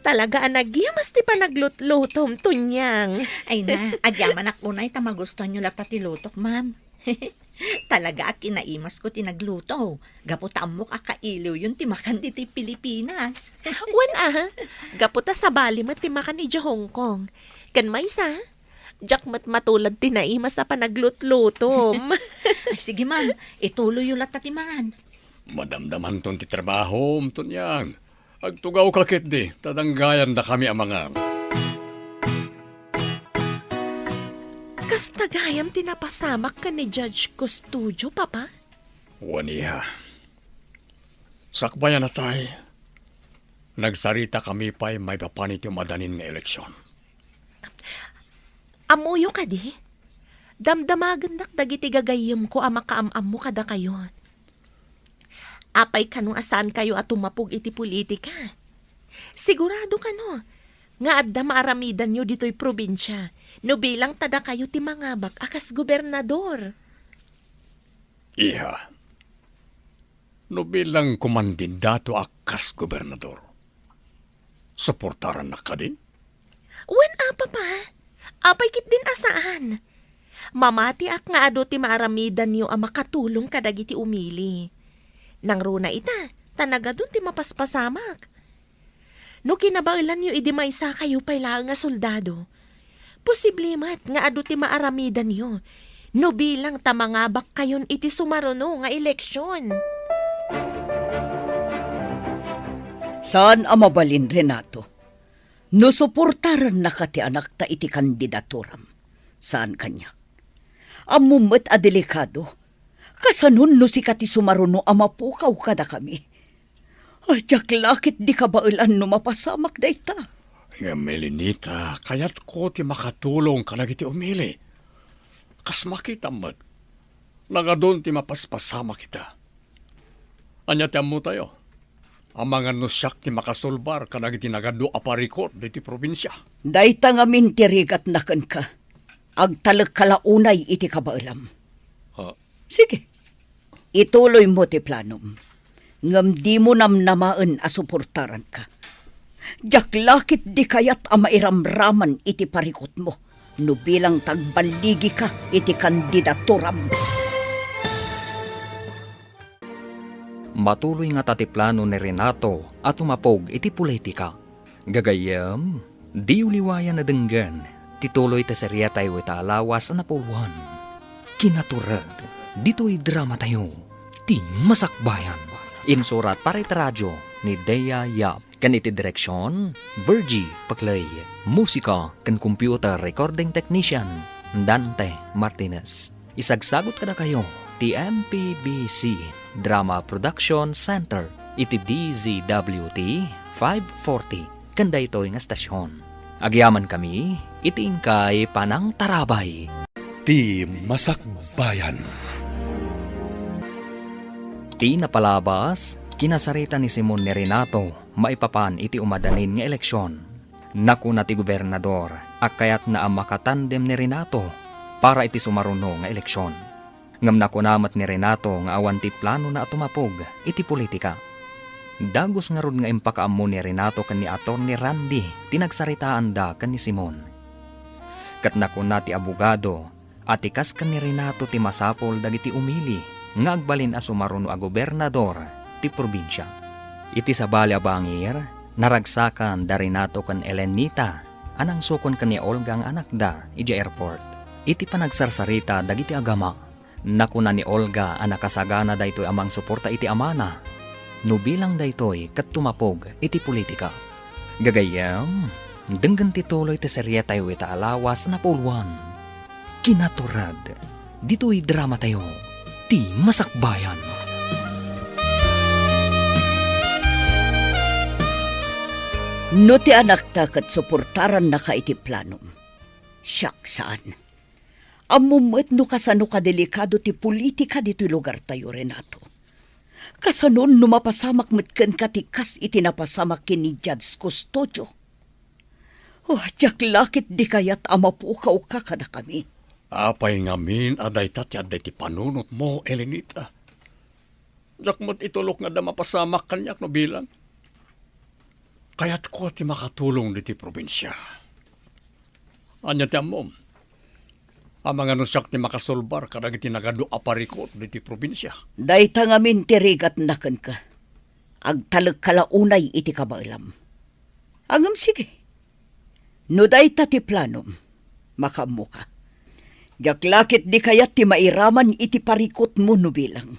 Talaga anagyamas ti pa naglutlutom tunyang. Ay na, agyaman ako na ita magustuhan nyo lata ti lutok, ma'am. Talaga kinaimas ko tinagluto. Gaputan mo kakailiw yun timakan dito Pilipinas. Wan gaputa sa bali mat timakan ni Hong Kong. Kan maysa, jak mat matulad tinaimas sa panaglutlutom. Ay sige ma'am, ituloy yung lata timangan. Madamdaman ton ti trabaho, tunyang. Agtugaw kakit di, tadanggayan na kami amangan. Kas tagayam tinapasamak ka ni Judge Custodio, papa? Waniha. Sakbayan na tayo. Nagsarita kami pa'y may papanit yung madanin ng eleksyon. Amuyo ka di? Damdamagan dagiti gagayam ko ama kaamam mo kada kayo. Apay kanong asan kayo at tumapog iti politika. Sigurado ka no, nga adda maaramidan nyo dito'y probinsya, no bilang tada kayo ti mangabak akas gobernador. Iha. No bilang kumandidato akas gobernador, suportaran na ka din? Wen apa pa? Apay kit din asaan? Mamati ak nga ado ti maaramidan nyo ang makatulong kadagiti umili. Nang runa ita, tanaga dun ti mapaspasamak. No kinabailan nyo idi maysa kayo pala nga soldado. Posible mat nga ado ti maaramidan nyo. No bilang tamangabak kayon iti sumaruno nga eleksyon. Saan ang mabalin, Renato? No suportaran na ka ti anak ta iti kandidaturam. Saan kanya? Amumet a delikado. Kasanon no si kati sumaruno amapukaw kada kami. Ajak lakit di ka bailan no mapasamak da ita. Nga Melinita, kayat ko ti makatulong ka iti umili. Kas makita mat, nagadon ti mapaspasama kita. Anya ti mo tayo. Ang mga nusyak ti makasulbar ka iti nagado aparikot di ti probinsya. Dayta nga mintirigat na kan ka. Agtalag kalaunay iti kabailam. Sige. Ituloy mo ti planom. Ngam di mo namnamaan a suportaran ka. Jaklakit di kayat a mairamraman iti parikot mo. No bilang tagbaligi ka iti kandidaturam. Matuloy nga tatiplano ni Renato at umapog iti politika. Gagayam, di uliwayan na denggan. Tituloy ta serya tayo ita alawas na pulwan. Kinaturad, dito'y drama tayo. Ti Masakbayan. Insurat para iti radyo ni Dea Yap. Kan iti direksyon, Virgie Paklay. Musika kan computer recording technician, Dante Martinez. Isagsagot kada kayo, ti MPBC Drama Production Center. Iti DZWT 540. Kanda ito'y nga stasyon. Agyaman kami, iti ingkay Panang Tarabay. Ti Masakbayan. Ti napalabas, kinasarita ni Simon ni Renato, maipapan iti umadanin nga eleksyon. Naku na ti gobernador, akayat na ang makatandem ni Renato para iti sumaruno nga eleksyon. Ngam nakunamat ni Renato nga awan ti plano na atumapog iti politika. Dagos nga rod nga impakaammo ni Renato kan ni Atty. Randy, tinagsaritaan da kan ni Simon. Kat nakuna ti abogado, atikas kan ni Renato ti masapol dagiti umili, nga agbalin a sumaruno a gobernador ti probinsya. Iti sa balya bangir, naragsakan da Renato kan Elenita, anang sukon kan ni Olga ang anak da, iti airport. Iti panagsarsarita dagiti agama, nakuna ni Olga ang nakasagana da ito'y amang suporta iti amana, no bilang da ito'y kat tumapog iti politika. Gagayam, denggan tituloy ti serya tayo ita alawas na pulwan. Kinaturad, dito'y drama tayo. Ti Masakbayan. No ti anak ta kat suportaran na ka iti planom. Siyak saan? Amumet no kasano ka delikado ti politika dito'y lugar tayo, Renato. Kasanon no mapasamak metken katikas iti napasamak kini Judge Custodio. Jaklakit di kayat amapukaw ka kada kami. Apay ngamin aday tatyad ti panunot mo, Elenita. Jakmat itulok nga da mapasamak kanyak no bilang. Kaya't ko ti makatulong diti probinsya. Anya ti amom. Ang mga nusak ti makasolbar kadag iti nagado aparikot diti probinsya. Dayta ngamin tirigat naken ka. Agtalag kalaunay iti kabailam. Agam sige. No dayta ti planom, makamu ka. Jaklakit di kayat ti mairaman iti parikot mo no bilang.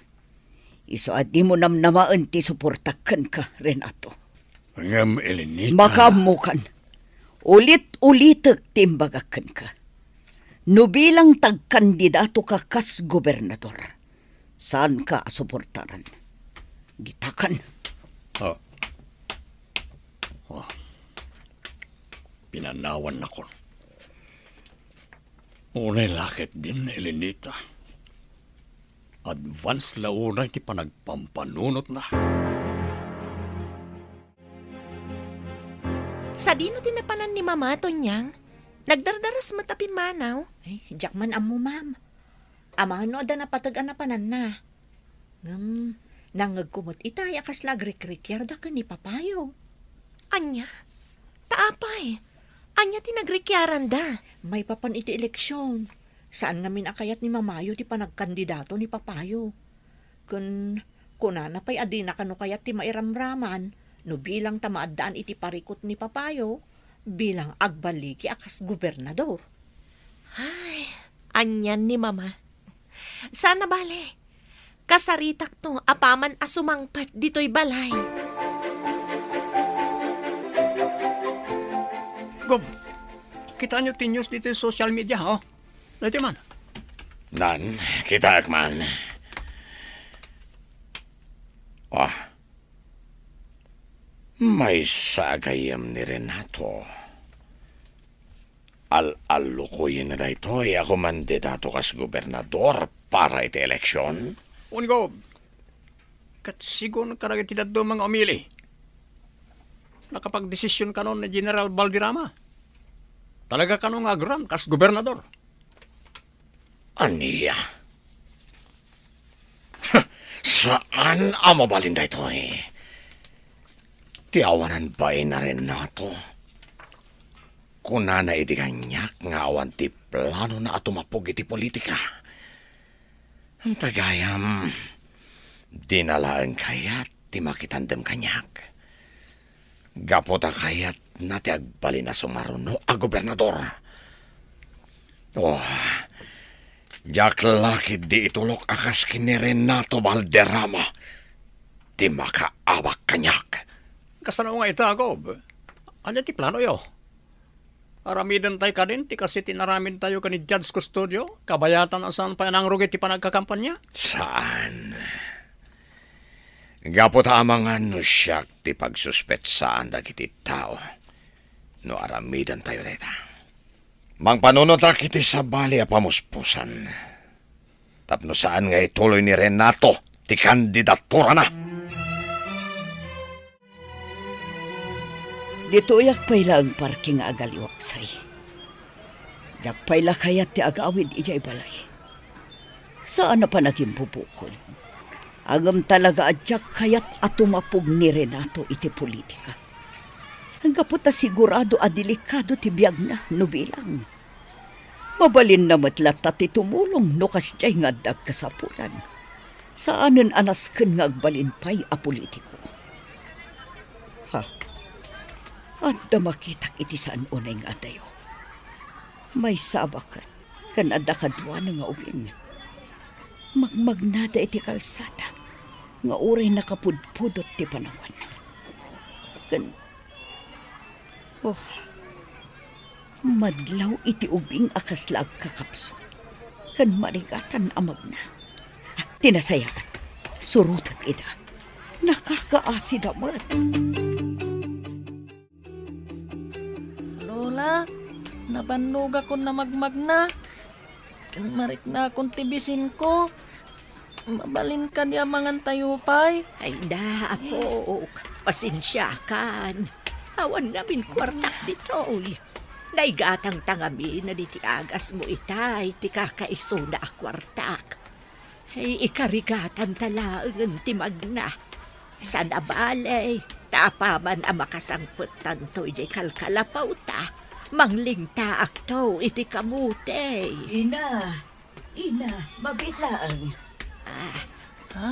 Iso at di mo namnamaan ti suportakan ka, Renato. Ngam Elenita. Makamukan. Ulit-ulitek timbagakan ka. No bilang tagkandidato ka kas gobernador. Saan ka suportaran? Gitakan. Oh. Pinanawan ako. Unay lakit din, Elenita. Advance launay ti panagpampanunot na. Sa dino tinapanan ni Mama, Tonyang? Nagdardaras matapi manaw? Ay, jakman amo, ma'am. Amano da napatag-anapanan na. Nangagkumot itay akas lagrik-rikyar da ka ni papayo. Anya? Taapay. Anya tinagrekyaran da. May papan iti eleksyon. Saan ngamin akayat ni Mamayo ti panagkandidato ni papayo. Kunana pa'y adi na kano kayat ti mairamraman no bilang tamaadaan iti parikot ni papayo bilang agbaliki akas gobernador. Ay, anyan ni Mama. Sana bale. Kasaritak to, apaman asumangpat dito'y balay. Gob, kita nyo ti news dito sa social media, ha? Dito man. Nan, kita akman. May sagayam ni Renato. Al-alukuyin na daytoy ako mandidato kas gobernador para iti eleksyon. Ungo, kat sigon karagit ti daddo mga umili. Nakapag-desisyon kanon ni General Valderrama. Talaga kanong agram kas gobernador. Aniya? Saan ang mabalin daytoy? Tiawanan ba na Renato? Kuna na iti kanyak nga awan ti plano na atumapog iti politika. Ang tagayam, dinalaan kayat ti makitandem kanyak. Gapota kayat na ti agbali na sumaruno a gobernador. Jaklakit di itulok akas kini Renato Valderrama. Ti makaawak kanyak. Kasano nga ita, Gob? Ano ti plano yo? Aramidan tayo ka din, ti kasi tinaramid tayo ka ni Judge Custodio, kabayatan asan pa nang rugit ti panagkakampanya? Saan? Gapot amangan no siyak ti pagsuspetsaan dagiti tao. No aramidan tayo dita. Mang panunotak iti sabali a pamuspusan. Tapno saan nga ituloy ni Renato ti kandidatura na. Dito yak payla ang parking nga agaliwaksay. Jak payla kayat ti agawid ijay balay. Saan na pa naging pupukol? Agam talaga adyak kayat atumapog ni Renato iti politika. Hangga po ta sigurado a delikado ti biyag na no bilang. Mabalin na matlat ti tumulong no kasjay nga dagkasapulan. Saanen anasken nga agbalinpay a politiko. At damakitak iti saan unay nga dayo. May sabakat kan adakadwa na nga ubing. Magmagnada iti kalsata nga uray nakapudpudot ti panawan. Madlaw iti ubing akaslag kakapsot. Kan marigatan amag na. Tinasayaan, surutan ida. Nakakaasid amat. Lola, nabannog ako na magmagna. Marik na akong tibisin ko. Mabalin ka niya mangan tayo pay. Ay da, apo. Pasensya kan. Awan namin kwartak dito. Naigatang tangami na di ti agas mo itay, ti kakaiso na akwartak. Ay ikarigatan talaang ti magna. Sa nabalay, tapaman ang makasangput tanto iti kalkalapaw ta. Manglingta akto iti kamute. Ina, mabitlaang. Ha?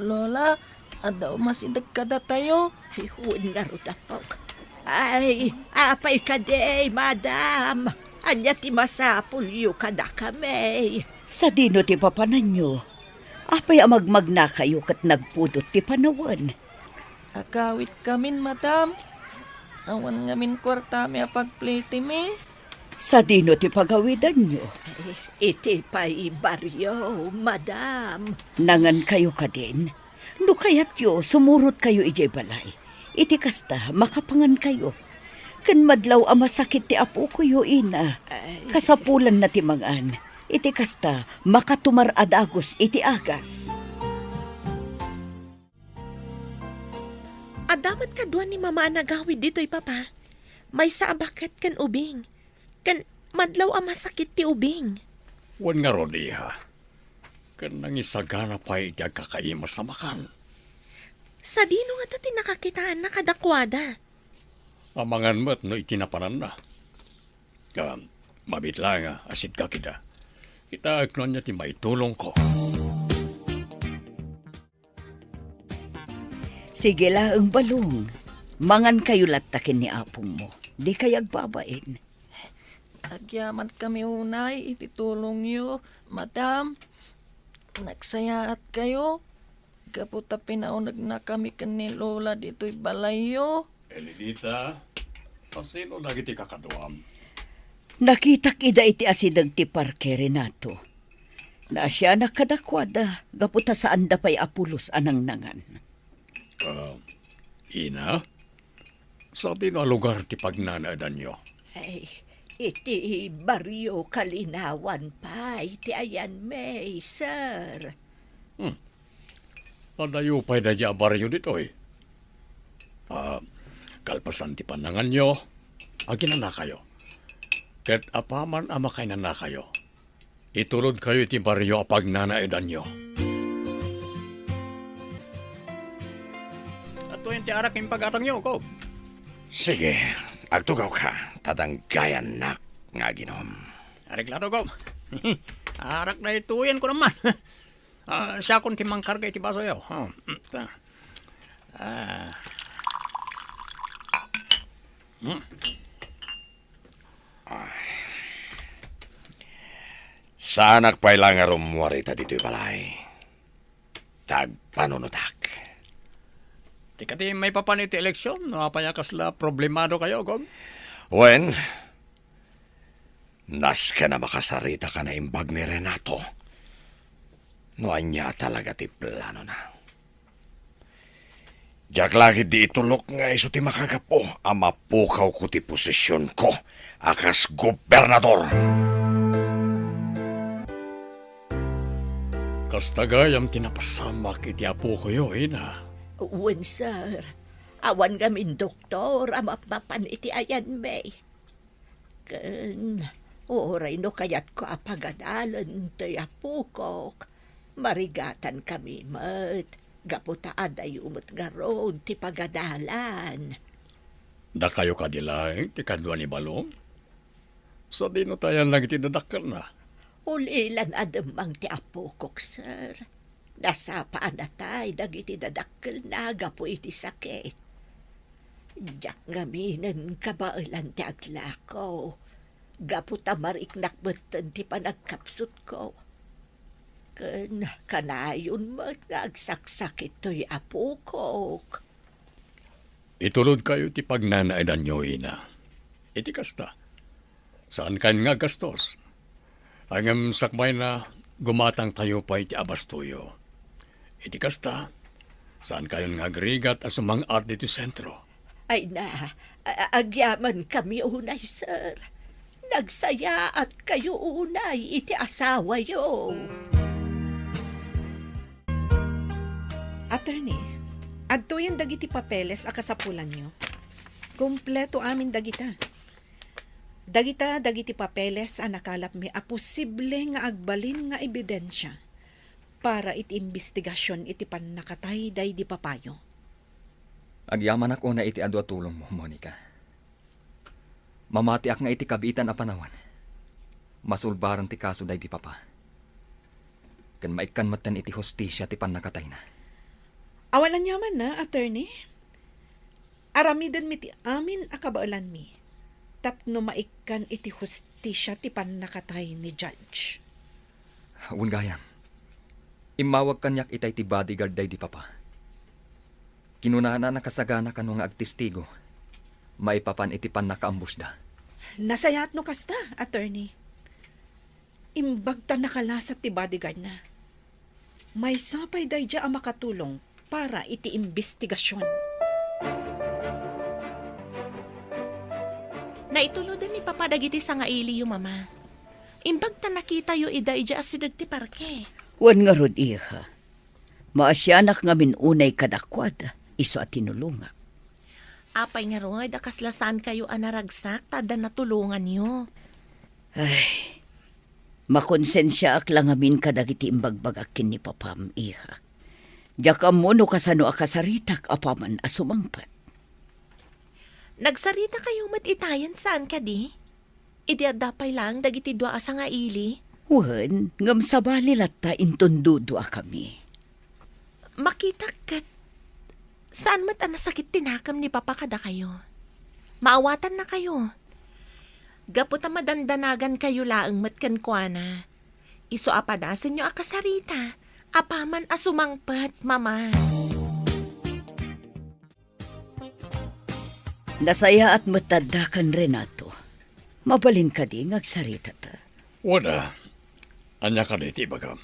Lola, adaw masidag kada tayo. Ay, huwag nga rutapok. Ay, apay ka day, madam. Anya ti masapulyo kada kami. Sa dino ti papanan nyo, apay amagmag na kayo kat nagpudot ti panawan. Akawit kamin, madam. Awan ngamin kwarta mi apagpliti mi. Sa dino ti pagawidan nyo, Iti pa'y baryo, madam. nangan kayo ka din. No kayat yo, sumurot kayo ijay balay. Iti kasta, makapangan kayo. Kan madlaw ang masakit ti apo ko yo, ina. Kasapulan na ti mangan. Iti kasta, makatumar adagos iti agas. Adamat kadwa ni mama ang nagawid dito'y papa. May saabakat kan ubing. Kan madlaw ang masakit ti ubing. Wan nga rodi ha. Kan nangisagana pa iti agkakaimas sa makan. Sa dino nga tati nakakitaan na kadakwada. Amangan mo't no itinapanan na. Mabitla nga, asid ka kita. Kita agnon niya ti maitulong ko. Sige la ang balong. Mangan kayo latakin ni apong mo. Di kayag babain. Agyaman kami unay, ititulong yo. Madam, nagsayaat kayo. Kaputa pinaunag na kami ni Lola dito'y balayo. Elidita, pasino lagi ti kakaduam? Nakitak ida iti asidag ti parke Renato. Na siya nakadakwada, gaputa saan da pa'y apulos anang nangan. Ina? Sa tino lugar ti pagnanaadan nyo? Ay, iti baryo kalinawan pa. Iti ayan may, sir. Padayo pa'y da dya baryo dito eh. Kalpasan ti panangan nyo, agin na kayo. Ket apaman ama kay na kayo. Itulod kayo ti baryo apag nanaedan nyo. At tuwing ti arak yung pag-atang nyo, ko. Sige, agtugaw ka. Tatanggayan na nga ginom. Areklado ko. Arak na ituyan ko naman. Siya kung timangkarga iti baso yaw. Sanak pa'y lang nga rumwari ta dito'y balay. Tagpanunutak. Di ka ti may papaniti eleksyon. Napayakas la problemado kayo, Gog. Wen, nas ka na makasarita ka na imbag ni Renato. No anya talaga ti plano na. Diyak lagi di itulok nga iso ti makagapo ang mapukaw ko ti posisyon ko akas gobernador. Kastagayam tinapasamak iti apo ko yo, ina. Uwan, sir. Awan gamin doktor, amapapan iti ayan may. Kan, oray no kayat ko apagadalan tayo apukok. Marigatan kami mat. Gaputa aday umot garod ti pagadalan. Da kayo kadilaeng ti kadwa ni Balong? Sa dino tayan lang iti dadakkel na. Ulilan ademang ti apukok, sir. Nasapaan na tayo dagiti dadakkel na gapo iti sakit. Diyak ngaminan kabailan ti aglako. Gaputa mariknak betan ti panagkapsut ko. Kanayon mag-agsaksak ito'y apukok. Itulod kayo ti pagnanaidan nyo, ina. Iti kasta. Saan kan nga gastos? Angam sakmay na gumatang tayo pa iti abastuyo. Iti kasta. Saan kayo nga agrigat as umang art dito sentro? Ay na, agyaman kami unay, sir. Nagsaya at kayo unay iti asawa yo. Attorney, adto yan dagiti papeles a kasapulan nyo. Kompleto amin dagita. Dagiti papeles a nakalap mi a posible nga agbalin nga ebidensya para iti investigasyon iti pannakatay day di papayo. Agyaman ako na iti adu at tulong mo, Monica. Mamati ak nga iti kabitan a panawan. Masulbaran ti kaso day ti papa. Kan maikan matan iti hostisya ti panakatay na. Awalan yaman na, attorney. Aramidan mi ti amin akabaalan mi. Tapno maikan iti hustisya ti panakatay ni judge. Awan gayam. Imawag kanyak itay ti bodyguard day di papa. Kinunana nakasagana kano nga agtestigo. Maipapan iti panakaambus da. Nasayat no kasta, attorney. Imbag ta nakalasat ti bodyguard na. May sapay day dya ang makatulong para iti investigasyon. Naitulodan ni Papa dagiti sa nga ili yu, Mama. Imbag ta nakita yu ida ija asidag ti parke. Wan nga rod iha. Maasyanak nga minunay kadakwad, iso at tinulungak. Apay nga roy, dakaslasan kayo anaragsak, tada natulungan yu. Ay, makonsensya ak lang amin kadagiti imbagbagakin ni papam, iha. Jakam mo no kasano akasaritak apaman asumangpat. Nagsarita kayo matitayan saan ka di? Idiadapay lang dagiti dua asa nga ili. Wan, ngam sabali latta intundudua kami. Makita kat, saan mat anasakit tinakam ni Papa kada kayo? Maawatan na kayo. Gapot na madandanagan kayo laang matkan kwa na. Iso apadasan nyo akasarita. Apaman asumangpat, Mama. Nasaya at matadakan Renato. Mabalin ka di ngagsarita ta. Wala. Anya ka na iti bagam.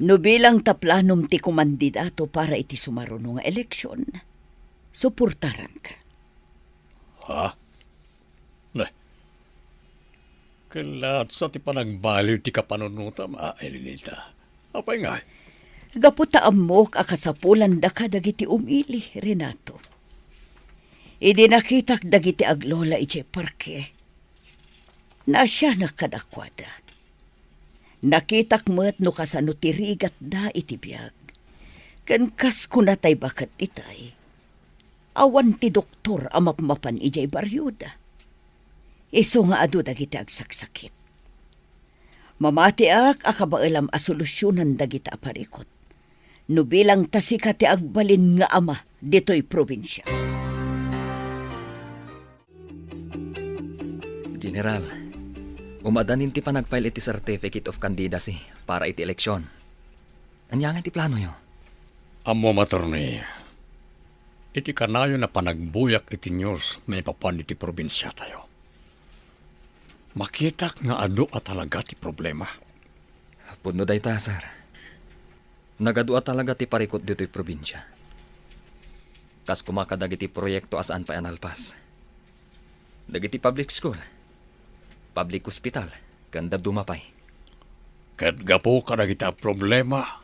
No bilang taplanom ti kumandidato para iti sumaruno nga eleksyon, suportaran ka. Ha? Ne. Kalat sa ti panagbaliw ti kapanunuta, Elenita. Apay nga. Gaputa amok akasapulan da ka dagiti umili, Renato. Idi nakitak dagiti aglola iti parke. Na siya nakadakwada. Nakitak mo't no kasano tirigat da iti biyag. Kan kas kunatay bakat itay. Awan ti doktor amapmapan ijay baryuda. Iso nga adu dagiti agsaksakit. Mamati ak akabailam a solusyonan dagiti aparikot. No bilang tasika ti agbalin nga ama dito'y probinsya. General, umadanin ti panagfile iti certificate of candidacy para iti eleksyon. Anyangan ti plano yo? Amo matorni. Iti kanayo na panagbuyak iti news may papan iti probinsya tayo. Makitak nga adu at talaga ti problema. Puno day ta, sir. Nagadua talaga ti parikot dito'y probinsya. Kas kumakadag iti proyekto asaan pa analpas. Dagiti public school, public hospital, ganda dumapay. Kat gapo ka na kita problema,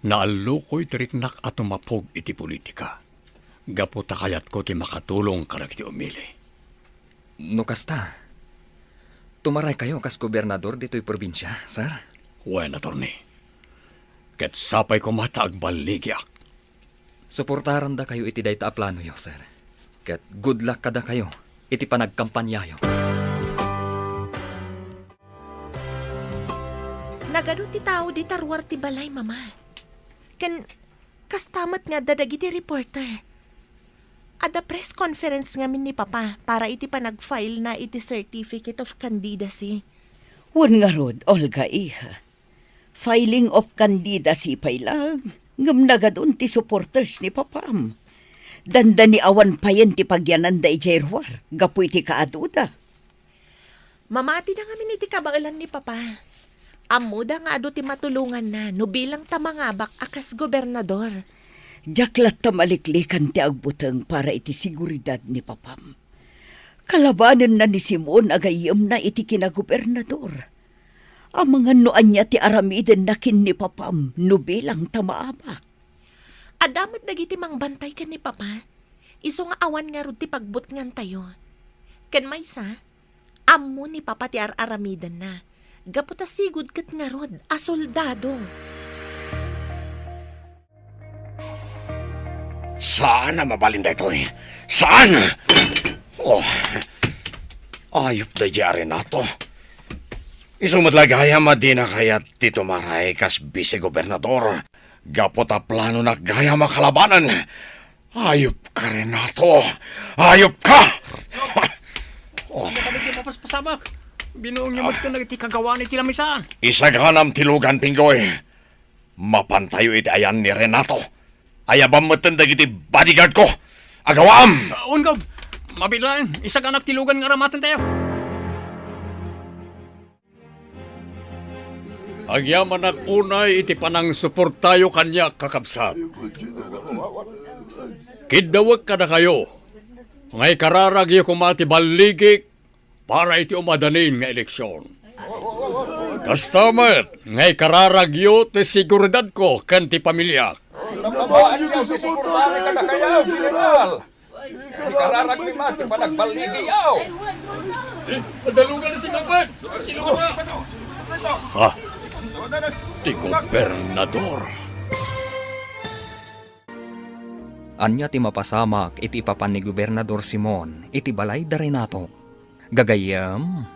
naalukoy tiriknak at umapog iti politika. Gapo takayat ko ti makatulong ka na kiti umili. No kasta, tumaray kayo kas gobernador dito'y probinsya, sir. Wen, attorney. Kat sapay ko mataag baligyak. Suportaran da kayo iti dayta a plano yo, sir. Kat good luck kada kayo iti panagkampanyayo. Nagado ti tao di tarwar ti balay, Mama. Kastamat nga dadagiti reporter. Ada press conference ngamin ni Papa para iti panag-file na iti certificate of candidacy. Wan nga rod, Olga iha. Filing of candidacy pay lang. Ngam nagadun ti supporters ni Papam. Danda ni awan payen ti pagyanan da ijerwar. Gapu iti kaaduda. Mamati na ngamin iti kabailan ni Papa. Amuda nga ado ti matulungan na no bilang tamangabak akas gobernador. Jaklat ta maliklikan ti agbuteng para iti seguridad ni Papam. Kalabanan na ni Simon agayam na iti kinagobernador. Ang mga noan niya ti aramiden na kin ni Papam no bilang tamaabak. Adamat dagiti mangbantay ka ni Papa. Iso nga awan nga rod ti pagbutngan tayo. Ken maysa, ammo ni Papa ti aramidan na. Gaputa sigud ket nga rod a soldado. Saan na mabalinda ito eh? Saan? Oh, ayop da jari na to. Isumadlagaya madina kaya Tito Maray kas vice-gobernador. Gapota plano na gaya makalabanan. Ayop ka rin na to. Ayop ka! Oh. Kami di mapaspasamak. Binuong niyo magto na iti kagawa ni tilamisaan. Isaganam tilugan pinggoy. Mapantayo iti ayan ni Renato. Ayabam matandag iti bodyguard ko. Agawam! Ungob, mabilain. Isag anak tilugan nga ramatan tayo. Agyaman ak unay iti panang suportayo kanya kakabsat. Kidawag ka na kayo. Ngay kararagyo kumati baligik para iti umadanin nga eleksyon. Kastamat, ngay kararagyo ti seguridad ko kan ti pamilya. Nababaan niyo si suportari ka na kayaw, General. Di kararag ni Mati pa nagbaligiyaw. Padalugan na si Magban! Sino ka? Ha? Ti gobernador. Anya ti mapasamak iti ipapan ni Gobernador Simon iti balay da Renato. Gagayam,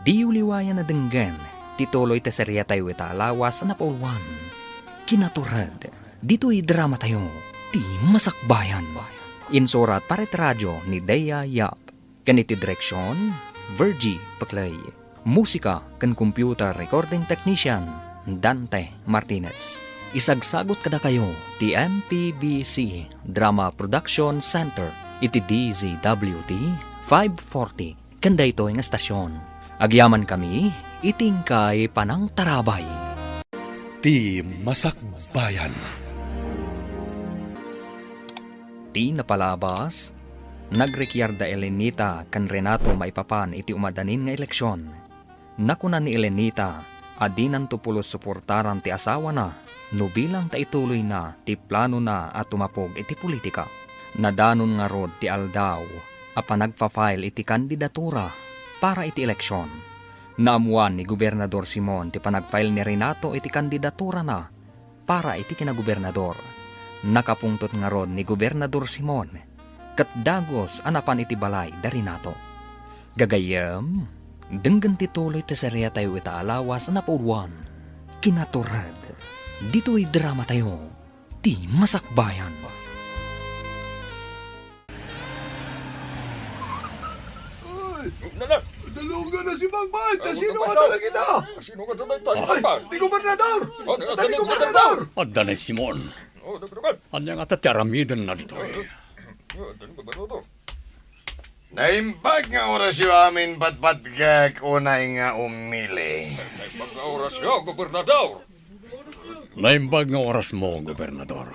di uliwayan na denggan ti tuloy ti serya tayo ita alawas na pauluan. Kinaturad, dito'y drama tayo, ti masakbayan. Insurat paret radyo ni Dea Yap. Ganiti direksyon, Virgie Paclay. Musika kan computer recording technician, Dante Martinez. Isagsagot kada kayo ti MPBC Drama Production Center iti DZWT 540 kanda ito nga estasyon. Agyaman kami iting kay Panang Tarabay. Ti Masakbayan. Ti napalabas, nagrekyarda Elenita kan Renato maipapan iti umadanin nga eleksyon. Nakuna ni Elenita, adinan tupulos suportaran ti asawa na, no bilang ta ituloy na, ti plano na at tumapog iti politika. Nadanon nga rod ti aldaw, apa nagpa-file iti kandidatura para iti eleksyon. Naamuan ni Gobernador Simon ti panag-file ni Renato iti kandidatura na para iti kinagobernador. Nakapungtot nga rod ni Gobernador Simon, kat dagos anapan iti balay da Renato. Gagayam, denggan ti tuloy ti serya tayo ita alawas na pauluan. Kinaturad, dito'y drama tayo, ti masakbayan. Dalungan na si Magman! Sino ka talaga ito? Sino ka talaga? Di gobernador! Di gobernador! Adda ni Simon. Anya nga tataramidan na dito eh. Naimbag nga oras yung amin patpatgag unay nga umili. Mga oras yo, gobernador. Naimbag nga oras mo, gobernador.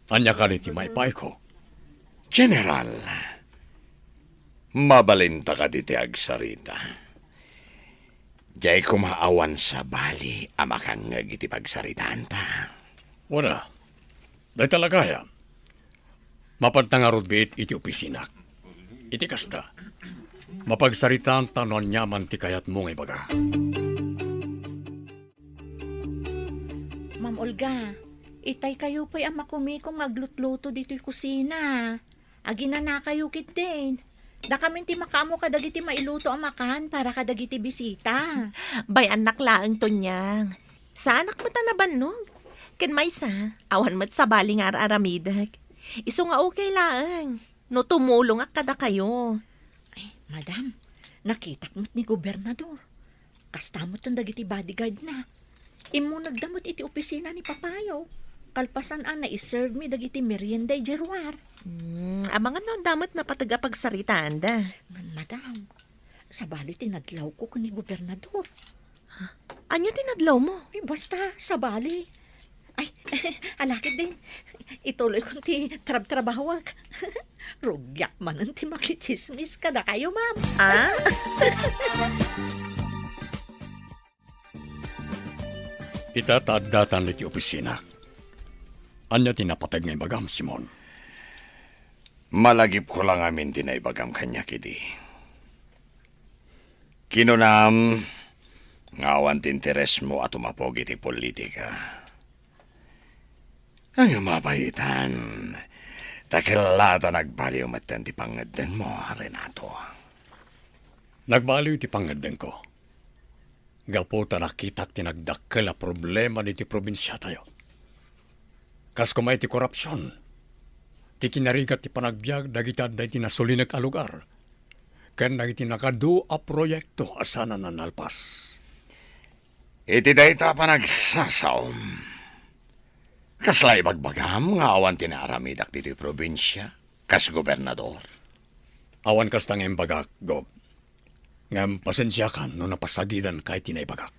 Anya ka ni Timaypay ko. General, mabalinta ka diti agsarita. Diyay kumaawan sa bali amakang iti pagsaritaan ta. Wala. Dahil talaga ya. Mapagtangarod biit iti opisinak. Iti kasta. Mapagsaritaan tanon nyaman ti kayat mong ibaga. Ma'am Olga, itay kayo pa'y ang makumikong aglutluto dito'y kusina. Agina na kayo kit din. Da kami ti makamo kadagiti mailuto ang makan para kadagiti bisita. Bay anak laang to niyang. Sa anak mo tanabanog. Ken maysa, awan mat sa baling aramidag. Iso nga okay laang. No tumulong ak kada kayo. Ay, madam, nakitak mo't ni gobernador. Kastamot ang dagiti bodyguard na. Imo nagdamot iti opisina ni Papayo. Kalpasan na iserve mi dagiti merienda jerwar. Amangan no damot na patagapagsaritaan da. Madam, sa bali tinadlaw ko ni gobernador. Anya tinadlaw mo? Ay, basta, sa bali. Ay, alakit din. Ituloy kong ti trabahawag. Rugyak man ang ti makichismis kada kayo, ma'am. Ah? Itatadatan iti opisina. Anya tinapatag nga ibagam, Simon. Malagip ko lang amin dinaibagam kanya kidi. Kinunam, ngawan tinteres mo at umapog iti politika. Ang mapahitan, Takilata nagbaliw matan ti pangadeng mo, Renato. Nagbaliw ti pangadeng ko. Gapo ta nakita tinagdakkel a problema ni ti probinsya tayo. Kas kumay ti korupsyon. Ti kinarigat ti panagbiag dagita day ti nasulinag a lugar. Ken dagiti nakadu a proyekto asana na nalpas. Iti dayta pa nagsasaom. Kasla ibagbagam nga awan tinaramidak dito probinsya, kas gobernador. Awan kas tangem bagak, Gob. Ngam pasensya kan no napasagidan kahit tinaibagak.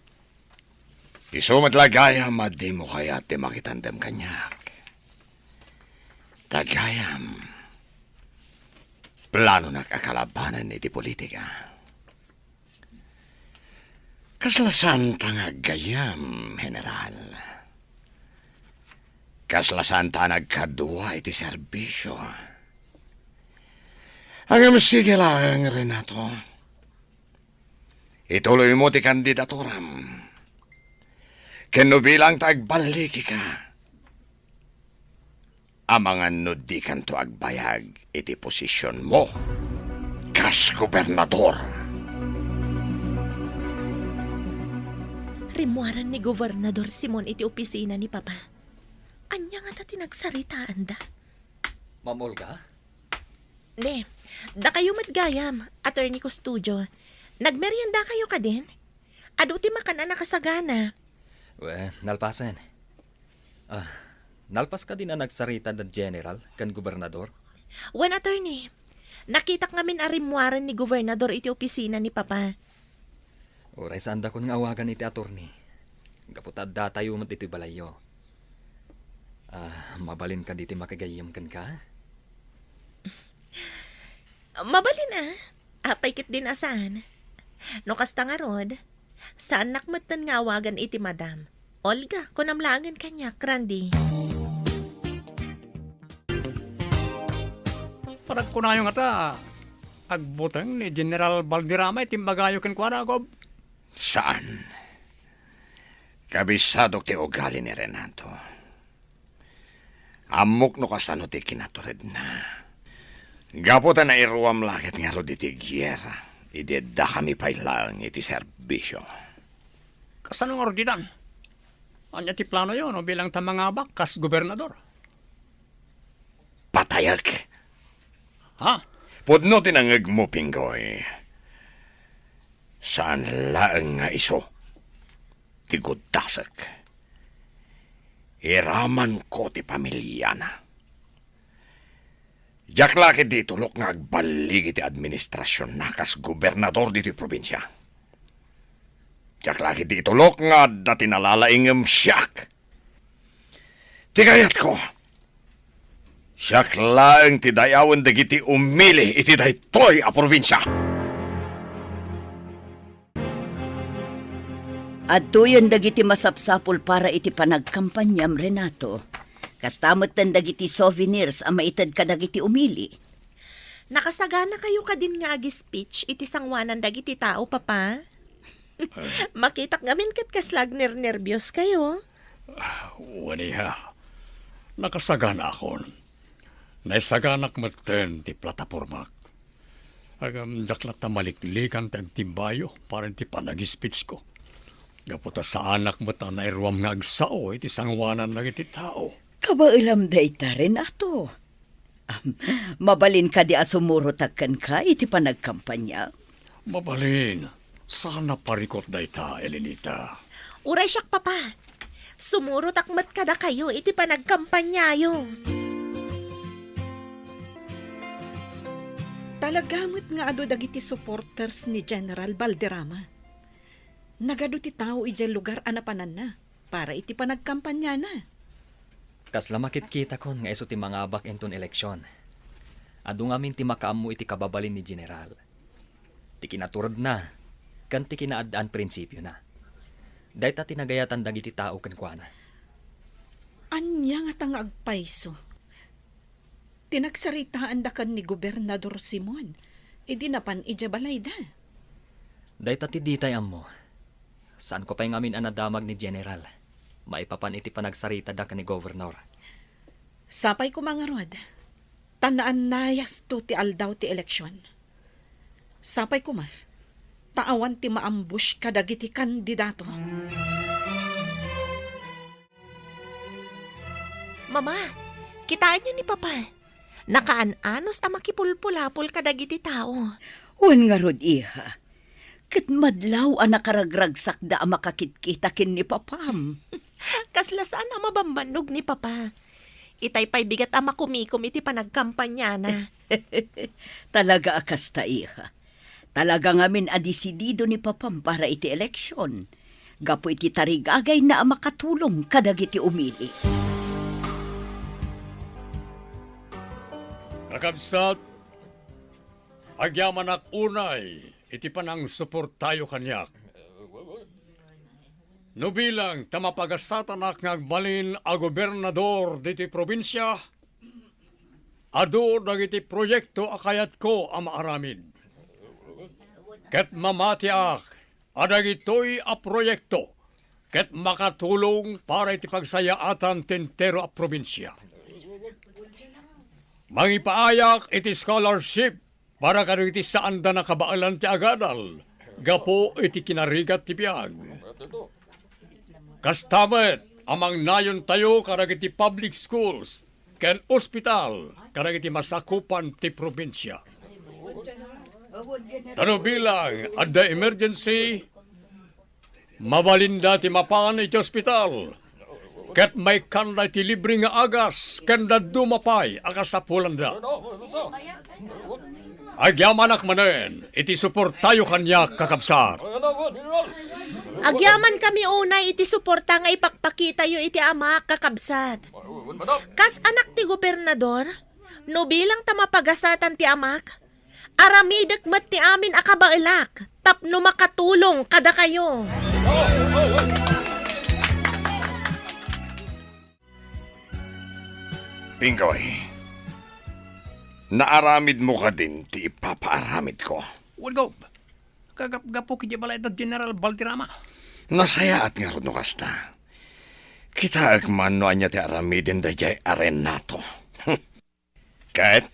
Isumat lagayam at di mo kaya ti makitandem kanyak. Tagayam. Plano na kakalabanan iti politika. Kaslasan tangag gayam, General. Kaslasan tanag kadwa iti serbisyo. Ang sige lang, Renato. Ituloy mo ti kandidaturam. Keno bilang tagbaliki ka. Amangan no di kanto agbayag iti posisyon mo. Kas gobernador. Rimuaran ni Gobernador Simon iti opisina ni Papa. Anya nga ta tinagsaritaan da? Ma'am Olga? Ne, da kayo matgayam, attorney ko studio. Nagmerienda kayo ka din? Ado ti makana nakasagana. Nalpasan. Nalpas ka din na nagsarita da general kan gobernador? Wen attorney, nakita ngamin arimwaran ni Gobernador iti opisina ni Papa. Oray saan da kun nga awagan iti attorney. Kaputad da tayo mat iti balayo. Mabalin ka diti makagayam kan ka? Mabalin apay kit din asan. No kasta nga rod, saan nakmatan nga awagan iti madam? Olga, kunamlangan kanya, Randy. Parag ko na yung ata, agbutang ni General Valderrama iti magayo ken kuana, Gob. Saan? Kabisado ti ugali ni Renato. Amok no kasano ti kinatured na. Gaputa na iruam lakit nga ro iti gyera. Ideda kami pailang iti serbisyo. Kasano nga rodidan? Anya ti plano yon no, bilang tamangabak kas gobernador. Patayak. Ha? Pudno tinangag mo, Pinggoy. Saan laang nga iso? Tigudasak. Iraman ko ti pamilya na. Jak laki di tulok nga agbaligi ti administrasyon na kas gobernador dito probinsya. Jak laki di tulok nga dati nalalaingam siyak. Tigayat ko. Siyak laang ti dayawan dagiti umili iti daytoy a probinsya. At tuyon dagiti masapsapul para iti panagkampanyam, Renato. Kastamot tan dagiti souvenirs ang maitad ka dagiti umili. Nakasagana kayo ka din nga agi speech iti sangwanan dagiti tao, Papa. Makitak ngamin kat kaslag nervyos kayo. Wani ha. Nakasagana akon. Naisaganak maten ti platapormak. Agam jaklat na maliklikan tag timbayo para ti panag-speech ko. Gaputa sa anak mo ta na irwam nga agsao iti sangwanan na iti tao. Kabailam dayta, Renato. Mabalin ka di asumurotagkan ka iti panagkampanya. Mabalin. Sana parikot dayta, Elenita. Uray siyak, Papa. Sumuro takmat kada kayo iti panagkampanyayo. Talagamot nga ado dagiti supporters ni General Valderrama. Nagado ti tao ijay lugar anapanan na para iti panagkampanya na. Kasla makitkita kon nga iso ti mga abak enton eleksyon. Adu ngamin ti makaamu iti kababalin ni General. Ti kinaturod na, kan ti kinaadaan prinsipyo na. Dahit tinagayatan dagiti tao kenkwana. Anya nga tang agpaiso. Tinagsaritaan da kan ni Gobernador Simon. Idi napan ijabalay da. Dahit ti ditay ammo. Saan ko pa yung amin anadamag ni General? Maipapan iti panagsarita da ka ni Governor. Sapay ko mga rod. Tanaan nayas to ti aldaw ti eleksyon. Sapay ko ma, taawan ti maambush kadagiti kandidato. Mama, kitaan niyo ni Papa. Nakaanos a makipulpulapol kadagiti tao. Wan nga rod, iha. Kat madlaw ang nakaragragsak da ang makakitkitakin ni papam. Kaslasaan ang mabambanog ni Papa. Itay pa'y bigat ang makumikom iti panagkampanya na. Talaga akas ta, iha. Talaga ngamin adisidido ni papam para iti eleksyon. Gapo iti tarigagay na ang makatulong kadagiti umili. Kakabsat, agyaman ak unay, iti panang suportayo kanyak. No bilang tamapagasatan ak ngagbalin a gobernador diti probinsya, adu dagiti proyekto akayat ko ang maaramid. Ket mamati ak, adagitoy a proyekto, ket makatulong para iti pagsayaatan tentero a probinsya. Mangipaayak iti scholarship para kadagiti saan da nakabaalan ti agadal, gapo iti kinarigat ti biyag. Kastamet, amang nayon tayo kadagiti public schools, ken ospital, kadagiti masakupan ti probinsya. Tano bilang, adda emergency, mabalinda ti mapan iti ospital, ket may kanda ti libre nga agas, kanda dumapay, akasapulan da. Agyamanak manen, iti suportayo kanya kakabsat. Agyaman kami unay iti suporta nga ipakpakita yo iti ama kakabsat. Kas anak ti gobernador, no bilang tamapagasatan ti amak, aramidak met ti amin akabailak, tapno makatulong kada kayo. Pingoy, naaramid mo ka din ti ipapaaramid ko. Walgo, kagap-gapo kiti balay da General Balderrama. Nasaya at nga ron no kasta. Kita agman no anya ti aramidin da jay Renato. Kahit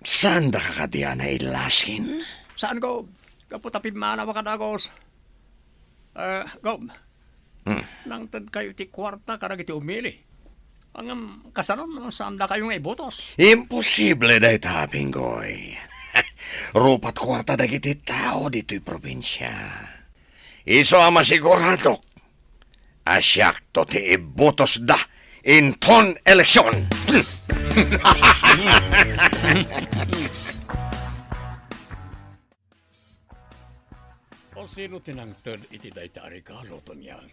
saan da kakadiyan na ilasin? Saan go? Gapo tapid mana wakadagos. Go. Nang tad kayo ti kwarta karag iti umili. Ang kasanon, saan da kayong ibotos? Imposible da ita, Pingoy. Rupat kwarta da kiti tao dito'y probinsya. Iso ang masigurado. Asyak to ti ibotos da in ton eleksyon. O sino tinangtad iti dayta regalo to niyang?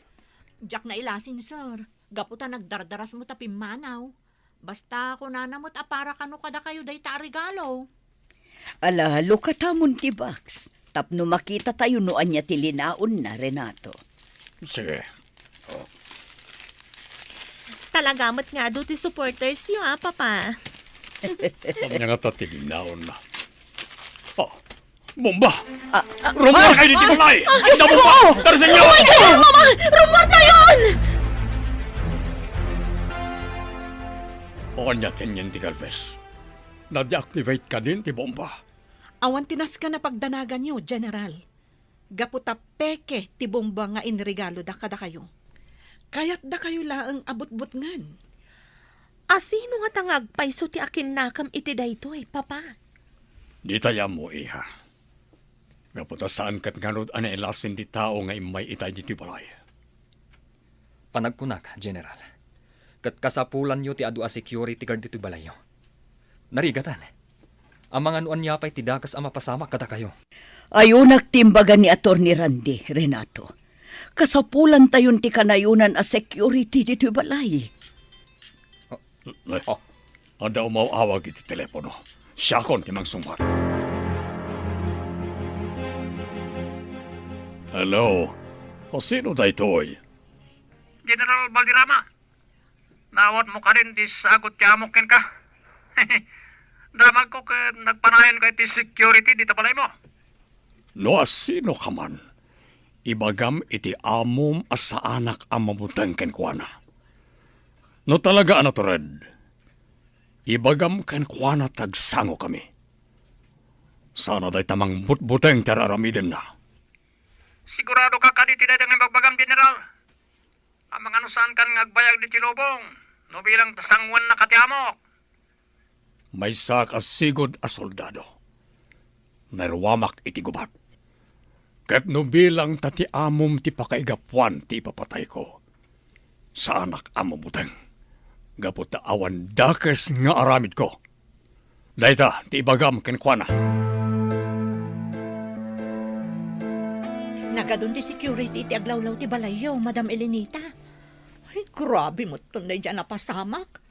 Jack na ilasin, sir. Gaputa nagdardaras mo tapim manaw. Basta ako nanamot para kano kada kayo day ta regalo. Ala, lukatamon ti Bax. Tapno makita tayo noan niya tilinaon na, Renato. Sige. Talagamot nga do ti supporters yo Papa. Kanya nga tatilinaon na. Oh, bomba! Rumor kayo dito balay! Ay, na bomba! Tarasin niyo! Mama! Rumor na yun! O kanya tinyan ti Galvez. Na-deactivate ka din ti bomba. Awan tinas ka na pagdanagan nyo, General. Gaputa peke ti bomba nga inregalo da kada kayo. Kaya't da kayo laang abot-bot ngan. Asino nga tangagpayso ti akin nakam iti daytoy, Papa? Di taya mo, iha. Gaputa saan kat nga rod ana elasin di tao nga imay itay di ti balay. Panagkunak, General. Kat kasapulan nyo ti adu a security guard dito balayo. Narigatan. Ang mga nuan niya pa'y tidakas ang mapasamak kada kayo. Ayaw nagtimbagan ni Atty. Randy, Renato. Kasapulan tayon ti kanayunan a security dito balay. Ada umawawag iti telepono. Siya kon ti magsumar. Hello? O sino da ito'y? General Balderrama, nawat mo ka rin di sagot yamokin ka. Damag ko ka nagpanayan ka iti security dito balay mo. No, sino ka man? Ibagam iti amom as sa anak ang mamutang kenkwana. No talaga ano to red? ibagam kan kuana tagsango kami. Sana day tamang butbuteng teraramiden na. Sigurado ka kaditi na dengan magbagam, General. Ang mga nusan kan ngagbayag di Tilobong, no bilang tasangwan na katiamok. May sak asigod a soldado. Narwamak iti gubat. Kat no bilang tati amom ti pakaigapuan ti papatay ko. Sa anak amo buteng. Gapot ta awan dakes nga aramid ko. Dayta ti ibagam ken kuana. Nagadun ti security ti aglawlaw ti balayaw, Madam Elenita. Ay, grabe mo tunay dyan napasamak.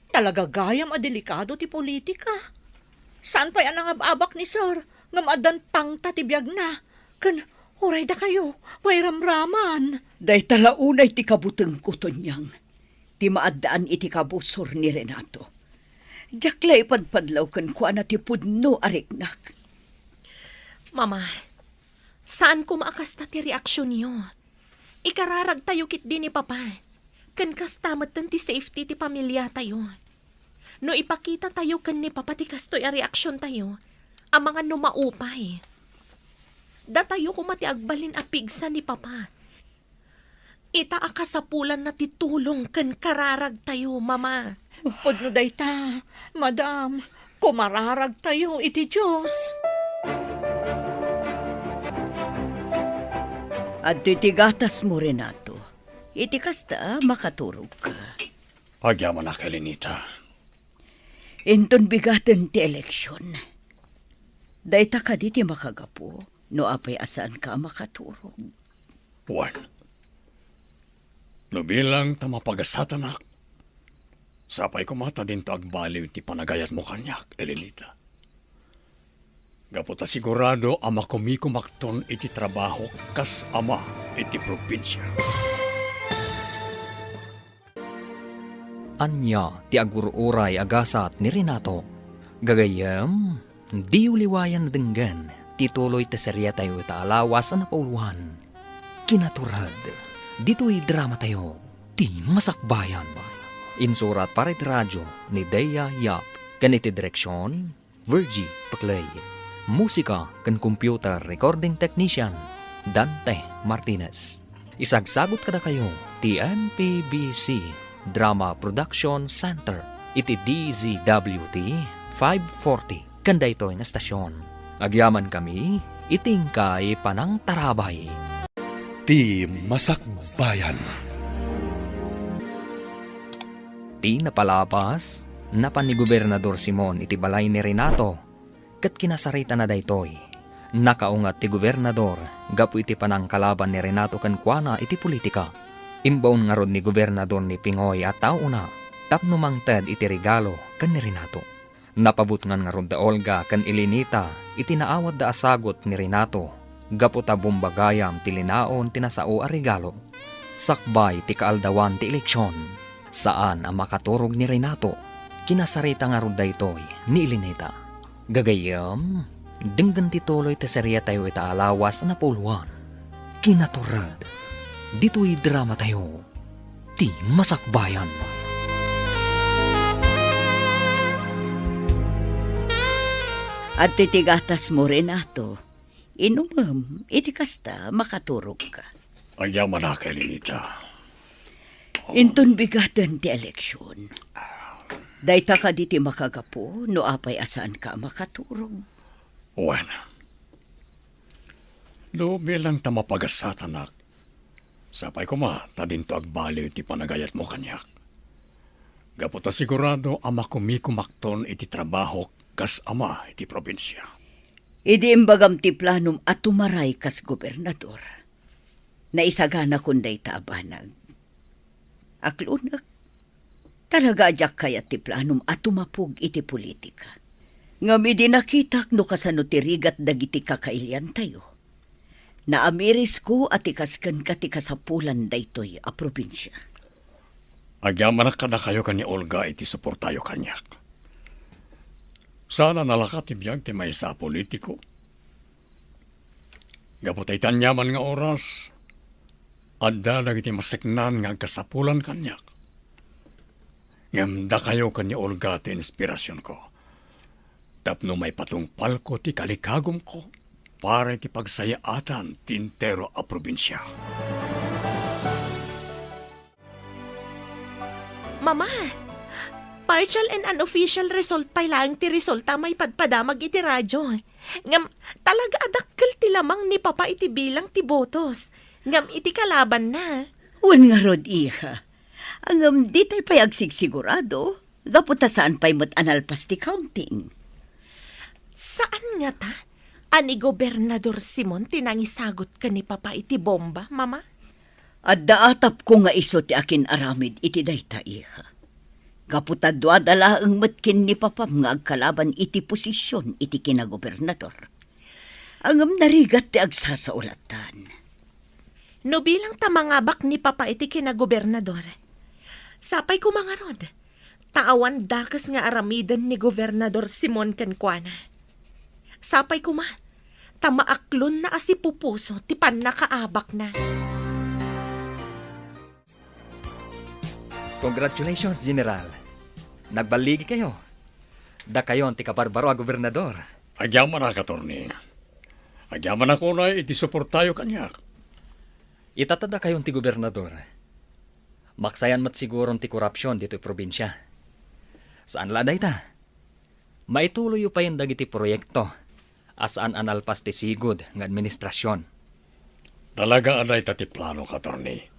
Talaga gayam a delikado ti politika. Saan pa yan ang ababak ni Sir? Ngamadan pang tatibiyag na. Kan, oray da kayo, may ramraman. Day talaunay ti kabuteng ko tonyang. Ti maadaan iti kabusor ni Renato. Jakla ipadpadlaw kan kuana ti pudno ariknak. Mama, saan ko maakasta ti reaksyon niyo? Ikararag tayo kit din ni Papa. Kan kastamat ti safety ti pamilya tayo. No ipakita tayo kan ni Papa ti kastoy a reaksyon tayo, ang mga numaupay. Da tayo kumati agbalin a pigsa ni Papa. Ita akasapulan na titulong kan kararag tayo, Mama. Pudno day ta, Madam, kumararag tayo iti Diyos. At titigatas mo, Renato. Iti kasta makaturog ka. Pagyaman na kay Lenita. Inton bigaten ti eleksyon. Dayta ka di ti makagapo, no apay asaan ka makaturog. Juan. No bilang tamapagasatak. Sapay kumata din to agbaliw ti panagayat mo kanyak, Elenita. Gapota sigurado ama kumikumakton iti trabaho kas ama iti probinsya. Anya ti agururay agasat ni Renato. Gagayam, di uliwayan na denggan, tituloy ta serya tayo itaalawas na napauluhan. Kinaturad, dito'y drama tayo, ti masakbayan. Insurat para iti radyo ni Deya Yap, kaniti direksyon, Virgie Paclay. Musika kan computer recording technician, Dante Martinez. Isagsagot kada kayo, ti MPBC Drama Production Center, iti DZWT 540, kanda ito nga stasyon. Agyaman kami, itingkay panang tarabay. Ti Masakbayan. Ti napalapas, napan ni Gobernador Simon iti balay ni Renato, kat kinasarita na daytoy. Nakaungat ti Gobernador, gapu iti panang kalaban ni Renato kan kuana iti politika. Imbaon nga rod ni Gobernador ni Pingoy at tao na, tapno mangted iti regalo kan ni Renato. Napabut nga rod da Olga kan Elenita, iti naawad da asagot ni Renato, gapu ta bumbagayam ti linaon tinasao a regalo. Sakbay ti kaaldawan ti eleksyon, saan ang makaturog ni Renato, kinasarita nga rod daytoy ni Elenita. Gagayam, denggan tituloy ti serya tayo itaalawas na puluhan. Kinaturad, dito'y drama tayo, ti masakbayan. At titigatas mo, Renato. Inumam, iti kasta makaturog ka. Agyaman na kay Lenita. Inton bigaten ti eleksyon. Dayta ka di ti makagapo, no apay asaan ka makaturog. Juan. Do bilang tamapagasatak. Sapay ko tadin to agbaliw ti panagayat mo kanyak. Gapota sigurado ama kumikumakton iti trabaho kas ama iti probinsya. Idi imbagam ti planum at tumaray kas gobernador. Naisagana kunday taabanag. Aklunak, talaga ajak kayat ti planum at tumapog iti politika. Ngam idi nakitak no kasano ti rigat dagiti kakailian tayo. Naamiris ko at ikaskan ka ti kasapulan daytoy a probinsya. Agyaman na kada kayo kanya Olga iti suportayo kanyak. Sana nalakat ti biyag ti may sa politiko. Gapotay tanyaman nga oras, adda dagiti masiknan nga kasapulan kanyak. Ngamda kayo kanya Olga ti inspirasyon ko. Tapno may patungpal ko ti kalikagom ko para ti pagsayaatan ti intero a probinsya. Mama, partial and unofficial result pa lang ti resulta may padpadamag iti radyo. Ngam, talaga adakkel ti lamang ni Papa iti bilang ti botos. Ngam iti kalaban na. Wan nga rod, iha. Ang di tayo pa'y agsigsigurado. Gaputa saan pa'y mat analpas ti counting. Saan nga ta? Ani Gobernador Simon tinangisagot ka ni Papa iti bomba, Mama? At daatap ko nga iso ti akin aramid iti dayta, iha. Gaputa duadala ang matkin ni Papam nga agkalaban iti posisyon iti kinagobernador. Angam narigat ti agsasaulatan. No bilang tamangabak ni Papa iti kinagobernador, sapay ko mga rod, taawan dakas nga aramidan ni Gobernador Simon Cancana. Sapay ko ma, tamaaklon na asipupuso ti pan nakaabak na. Congratulations, General. Nagbaligi kayo. Da kayo ang tikabarbaro a gobernador. Agyaman na, Katorni. Agyaman ako na iti suportayo kanyak. Itatada kayo ti gobernador. Maksayan mat siguro ti korupsyon dito probinsya. Saan laday ta? Maituloy pa yung dagiti proyekto. Asaan analpas ti sigod ng administrasyon. Talaga anay tati plano, Katorni.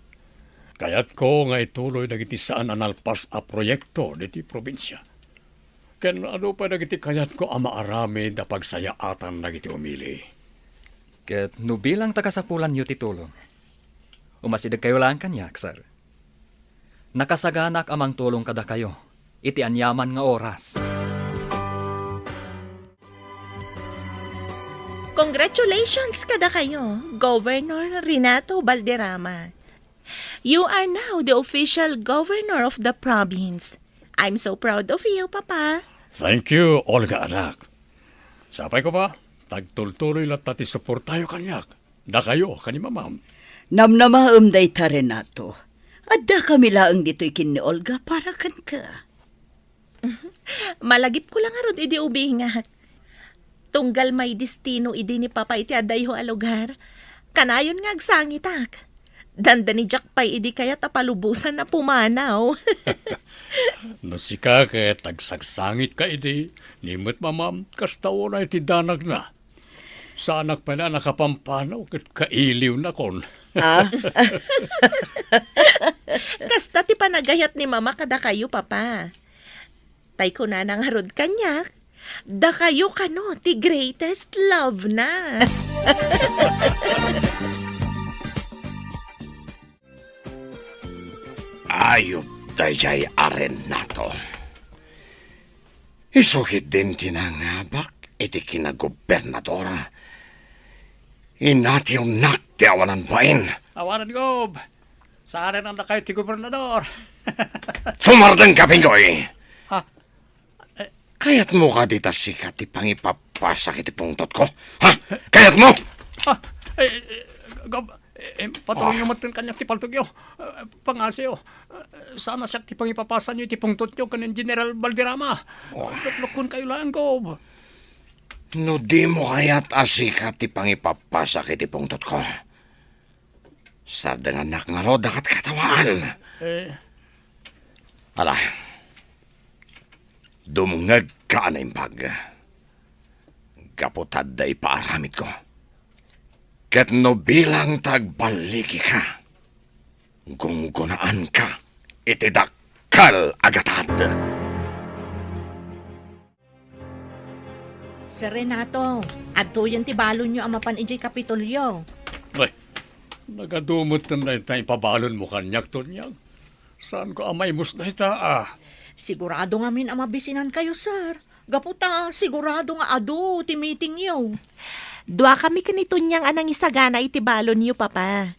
Kayat ko nga ituloy dagiti saan analpas a proyekto diti probinsya. Ken ano pa dagiti kayat ko ama arami da pagsayaatan dagiti umili. Ket no bilang tagasapulan yu ti tulong. Umasidag kayo lang kanyak, sir. Nakasaganak amang tulong kada kayo. Iti anyaman nga oras. Congratulations kada kayo, Governor Renato Valderrama. You are now the official governor of the province. I'm so proud of you, Papa. Thank you, Olga anak. Sapay ko ba? Tagtultuloy lang tati suportayo kanyak. Da kayo, kani mamam. Namnamaam day ta, Renato. Adda kami laang dito'y kin ni Olga para kan ka. Malagip ko lang arod idi ubingak. Tunggal may destino idi ni Papa iti aday ho a lugar. Kanayon nga agsangitak. Danda ni Jack pa'y idi kaya tapalubusan na pumanaw. No si kake, tagsagsangit ka idi. Nimot mamam, kastawo na iti danag na. Sa anak pa na nakapampanaw, kat kailiw na kon. Kasta ti panagayat ni Mama kada kayo, Papa. Tay ko na nangarod kanyak. Da kayo kano, ti greatest love na. Ayop dayay Arenato. Isukit din tinangabak iti kinagobernadora. Inatiw nakti awanan bain. Awanan Gob. Saan ang kayo ti gobernador? Sumardeng ka, Pingoy. Ha? Kayat mo ka dita sikat ti pangipapasak iti pungtot ko? Ha? Kayat mo? Ha? Gob, patuloy nyo matun kanyak ti paltugyo. Pangasyo. Sana siya ti pangipapasan nyo ti pungtot nyo kanin General Valderrama. Luklukun kayo lang, Gob. No di mo kayat asikat ti pangipapasak iti pungtot ko. Sa danganak nga ro dakat katawaan. Ala, dumungag ka na impag. Kaputad da ipaaramid ko. Ket no bilang tagbaliki ka, gunggunaan ka, iti dakkal agatad. Sir Renato, adto yan ti balon nyo ang mapan ijay Kapitolyo. Ay, nagadumot na tayo pabalon mo kanyak to niyang. Saan ko amay musna ita Sigurado nga min ang mabisinan kayo, sir. Gaputa, sigurado nga ado, ti meeting yo. Dua kami kanito niyang anang isagana iti balon niyo, Papa.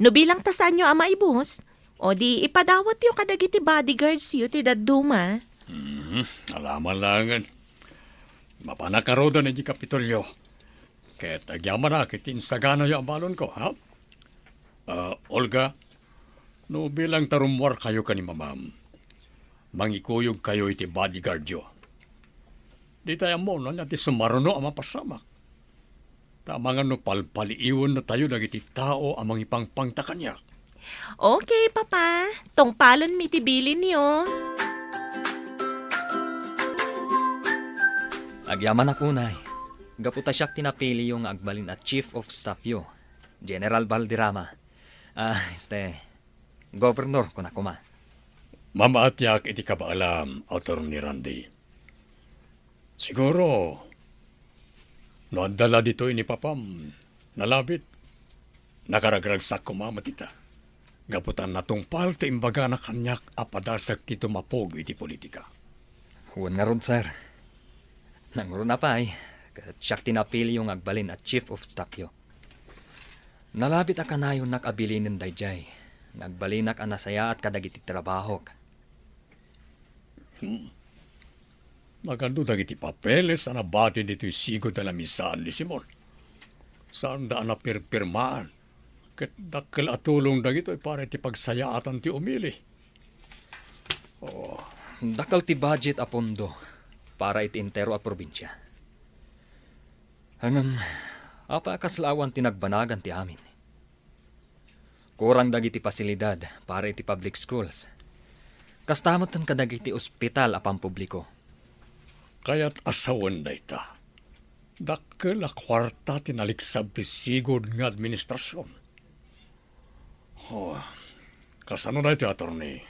No bilang tasan nyo ama ibus, o di ipadawat yo kadagiti bodyguards yo ti daduma. Alaman langan. Mapanakaroda na di Kapitolyo. Ket agyaman na kit insagana yung balon ko, ha? Olga, no bilang tarumwar kayo ka ni mamam. mangikuyog kayo iti bodyguard yo. Di tayo mo na niya ti sumaruno ang mapasamak. Tama nga no palpaliiwan na tayo dagiti tao amang ipangpangta kanya. Okay, Papa. Tong palon mitibilin niyo. Agyaman ako, Nay. Gaputa siyak tinapili yung agbalin at Chief of Staff yo, General Valderrama. Governor ko na kuma. Mamaatyak iti kabaalam, Attorney Randy. Siguro, noandala dito ini papam, nalabit, nakaragragsak ko mamatita. Gaputan natungpal ti imbaga na kanyak apadasak ti tumapog iti politika. Huwag nga ron, sir. Nanguro na pa siyak tinapili yung agbalin at Chief of Staff yo. Nalabit ka na yung nakabilinin dayjay. Nagbalinak ang nasaya at kadagiti trabaho. Magando dagiti papeles na nabati dito sigo dala misaan ni Simon. Saan daan na pirpirmaan? Kat dakkel atulong dagito para ti pagsayaatan ti umili. Dakal ti budget a pondo para iti intero a probinsya. Hanggang apa kaslawan tinagbanagan ti amin. Kurang dagiti pasilidad para iti public schools. Kastamot ang kadagiti ospital a pampubliko. Kaya't asawan da ita. Dakkel a kwarta tinaliksab ti sigod nga administrasyon. Kasano na iti attorney?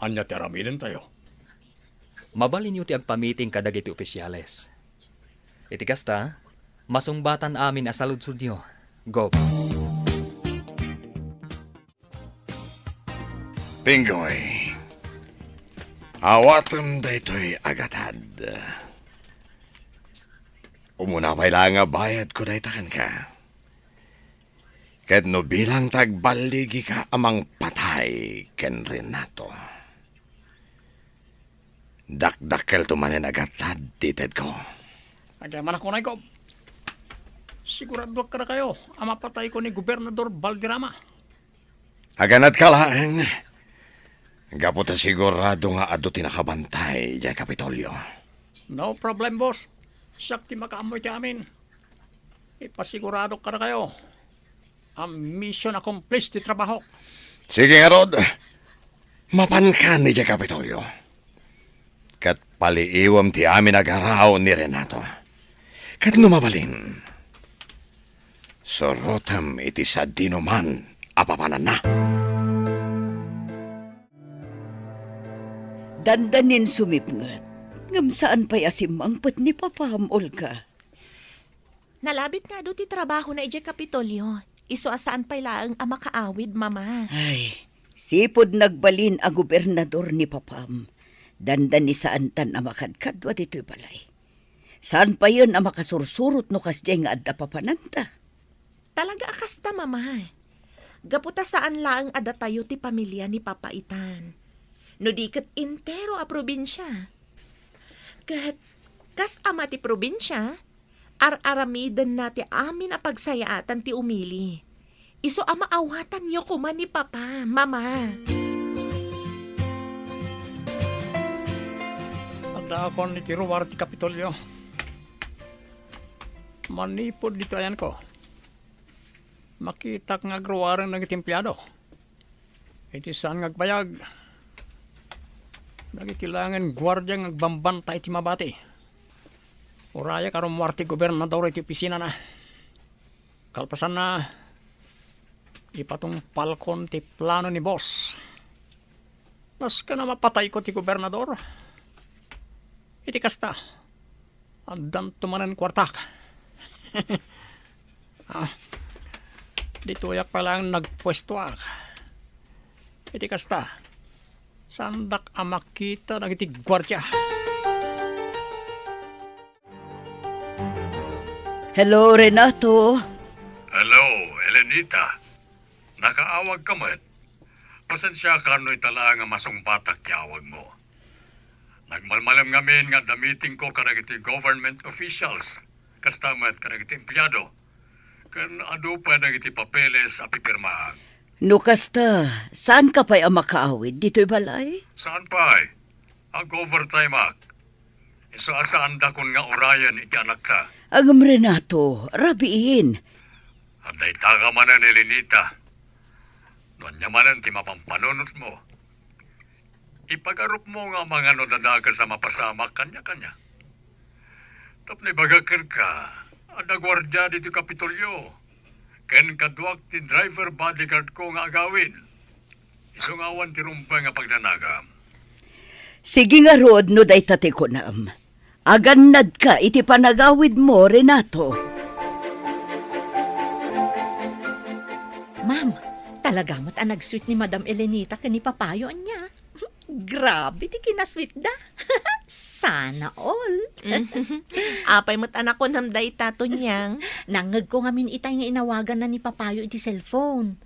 Anya ti aramiden tayo. Mabalin yu ti agpamiting kadagiti opisyales. Iti kasta, masungbatan amin asaludsud nyo. Go. Pingoy, awatan da ito'y agatad. Umuna pa'y nga bayad ko da itakan ka. Ket no bilang tagbaligi ka amang patay ken Renato. Dakdakkel tumanin agatad tited ko. Agyaman ako na ikaw. Sigurado ka na kayo, ang mapatay ko ni Gobernador Valderrama. Aganat ka lang. Gaputa sigurado nga ado tinakabantay ya Kapitolyo. No problem, boss. Siyak ti makaamoy ti amin. Ipasigurado ka na kayo. Ang mission accomplished ti trabaho. Sige nga, Rod. Mapankan ni ya Kapitolyo. Kat paliiwam ti amin agaraw ni Renato. Kat numabalin. Sorotam iti sa dinuman apapanan na. Dandanin sumipngat. Ngam saan pa'y asimangpet ni Papam, Olga? Nalabit nga do ti trabaho na ije Kapitolyo. Iso asaan pa'y laang ang makaawid, Mama. Ay, sipod nagbalin ang gobernador ni Papam. Dandan ni saan tan ang makadkadwa dito'y balay. Saan pa yun ang makasursurot no kasjay nga adda papananta? Talaga akasta, Mama. Gaputa saan laang ada tayo ti pamilya ni Papaitan. No di kat intero a probinsya. Kat kas ama ti probinsya, ar-aramidan na ti amin a pagsayaatan ti umili. Iso ama awatan nyo kuman ni Papa, Mama. Tanda ako ni Tiruwar ti Kapitolyo. Manipod dito ayan ko. Makita nga agruwarang ng itimplado. Iti saan ngagbayag. Nagitilangan gwardiya ng agbambantay ti mabati. Uraya karong muarti gobernador iti opisina na. Kalpasan na ipatong palkon ti plano ni boss. Nas ka na mapatay ko ti gobernador. Iti kasta. Andan tumanan kwartak. Dito yak palang nagpwesto ak. Iti kasta. Sandak amakita ng iti gwardya. Hello, Renato. Hello, Elenita. Nakaawag ka man. Pasensya ka no itala nga masungbatak yawag mo. Nagmalmalam ngamin nga damiting ko karagiti government officials. Kastamat karagiti empleyado. Kan ado pa nagiti papeles a pipirmahan. No kasta, saan ka pa'y ang makaawid dito'y balay? Saan pa Ang overtime ak. Isaasaan da kun nga orayan iti anak ta. Agam Renato, rabiin. Anday taga manan ni Lenita. Doon niya manan ti mapampanunot mo. Ipagarup mo nga mga nodadaga sa mapasamak kanya-kanya. Tapos bagakan ka, ada gwardya dito Kapitolyo. Ken kaduak ti driver bodyguard ko nga agawin. Isungawan ti rumpay nga pagnanagam. Sige nga rod, no day tate ko naam. Agannad ka iti panagawid mo, Renato. Ma'am, talaga mo't ang nag-sweet ni Madam Elenita kani papayo niya. Grabe, di kinasweet da. Sana all. Apay mo't anak ko namday tato niyang. Nangag ko ngamin itay nga inawagan na ni papayo iti cellphone.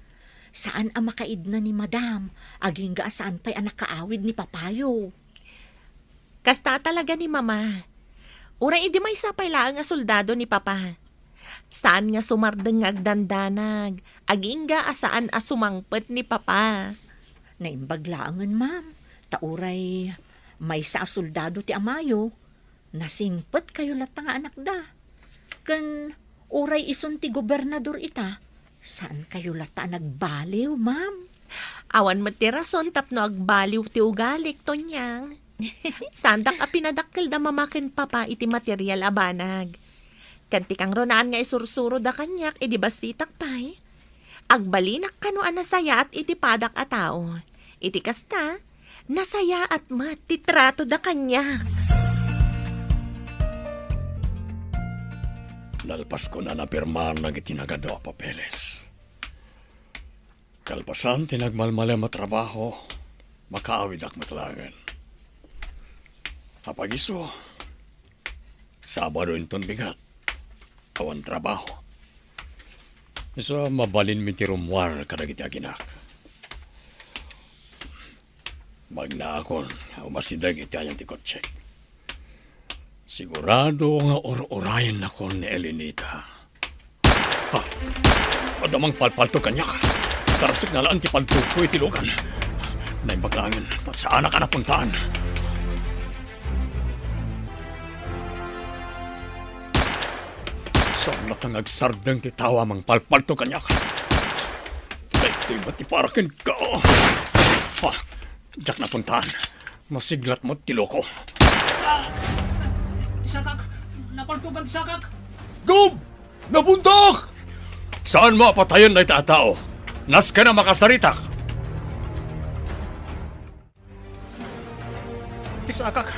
Saan ang makaid na ni Madam? Aging ga saan pa'y anak kaawid ni papayo. Kasta talaga ni mama. Uray idi may sapay laang nga soldado ni papa. Saan nga sumardeng nga agdandanag. Aging ga asaan asumangpet ni papa. Naimbaglaangan, ma'am. Tauray, may sa soldado ti amayo. Nasingpet kayo lata nga anak da. Kan uray ison ti gobernador ita. Saan kayo lata nagbaliw, ma'am? Awan mo ti rason tapno agbaliw ti ugalik to niyang. Sandak a pinadakkel da mamaken papa iti material abanag. Kanti kang ronaan nga isursuro da kanyak iti basitak pay. Agbalinak kano nasaya at iti padak a tao. Iti kasta, nasaya at titrato da kanyak. Lalpas ko na napirmahan na itinagado a papeles. Kalpasan tinagmalmalem at trabaho, makaawid ak matlangan. Apagiso, Sabado inton bigat, awan trabaho. So, mabalin mi ti rumwar kadagiti aginak. Magna akon, umasidag iti ayang ti kotsek. Sigurado nga or-orayan ako ni Elenita. Ha! Madamang palpalto kanyak. Tarasig na laan ti paltuko iti lugan. Naibaglangan, at saan ka napuntaan? Saan natang agsardang ti tawa mang palpalto kanyak? Ito'y ba't iparakin ka? Ha! Diyak napuntaan. Masiglat mo tiloko. Sakak! Napaltugan sakak! Gob! Napuntak! Saan mo apatayan na itatao? Nas ka na makasaritak. Isakak,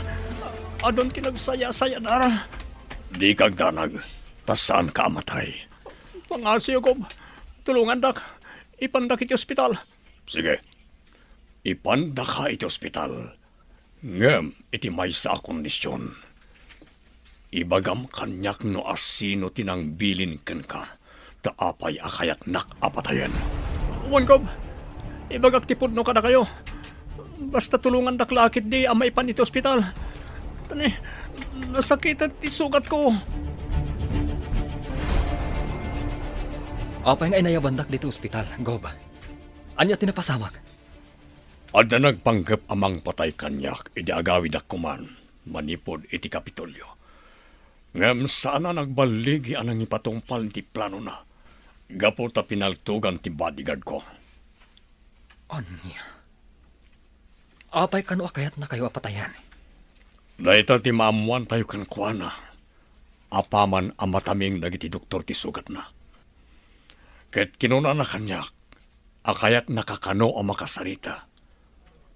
adon kinagsaya-saya dara. Di kag danag. Tas saan ka amatay? Pangasyo ko, tulungan dak. Ipandak iti ospital. Sige. Ipanda ka iti ospital. Ngem, iti may sa kondisyon. Ibagam kanyak no asino tinang bilin ken ka. Taapay akayat nak apatayan. Wan ko, ibagak tipod no kada kayo. Basta tulungan dak lakit di amay pan iti ospital. Tani, nasakit at isugat ko. Apay nga inayabandak dito ospital, Gob. Anya tinapasamak? Ada nagpanggap amang patay kanyak, iti agawid akuman, manipod iti Kapitolyo. Ngem sana nagbaligi anang ipatungpal ti plano na. Gapo ta pinaltugan ti bodyguard ko. Anya? Apay kano akayat na kayo apatayan? Dahita ti maamuan tayo kankwana. Apaman amataming dagiti doktor ti sugat na. Ket kinuna na kanyak, akayat nakakano ang makasarita.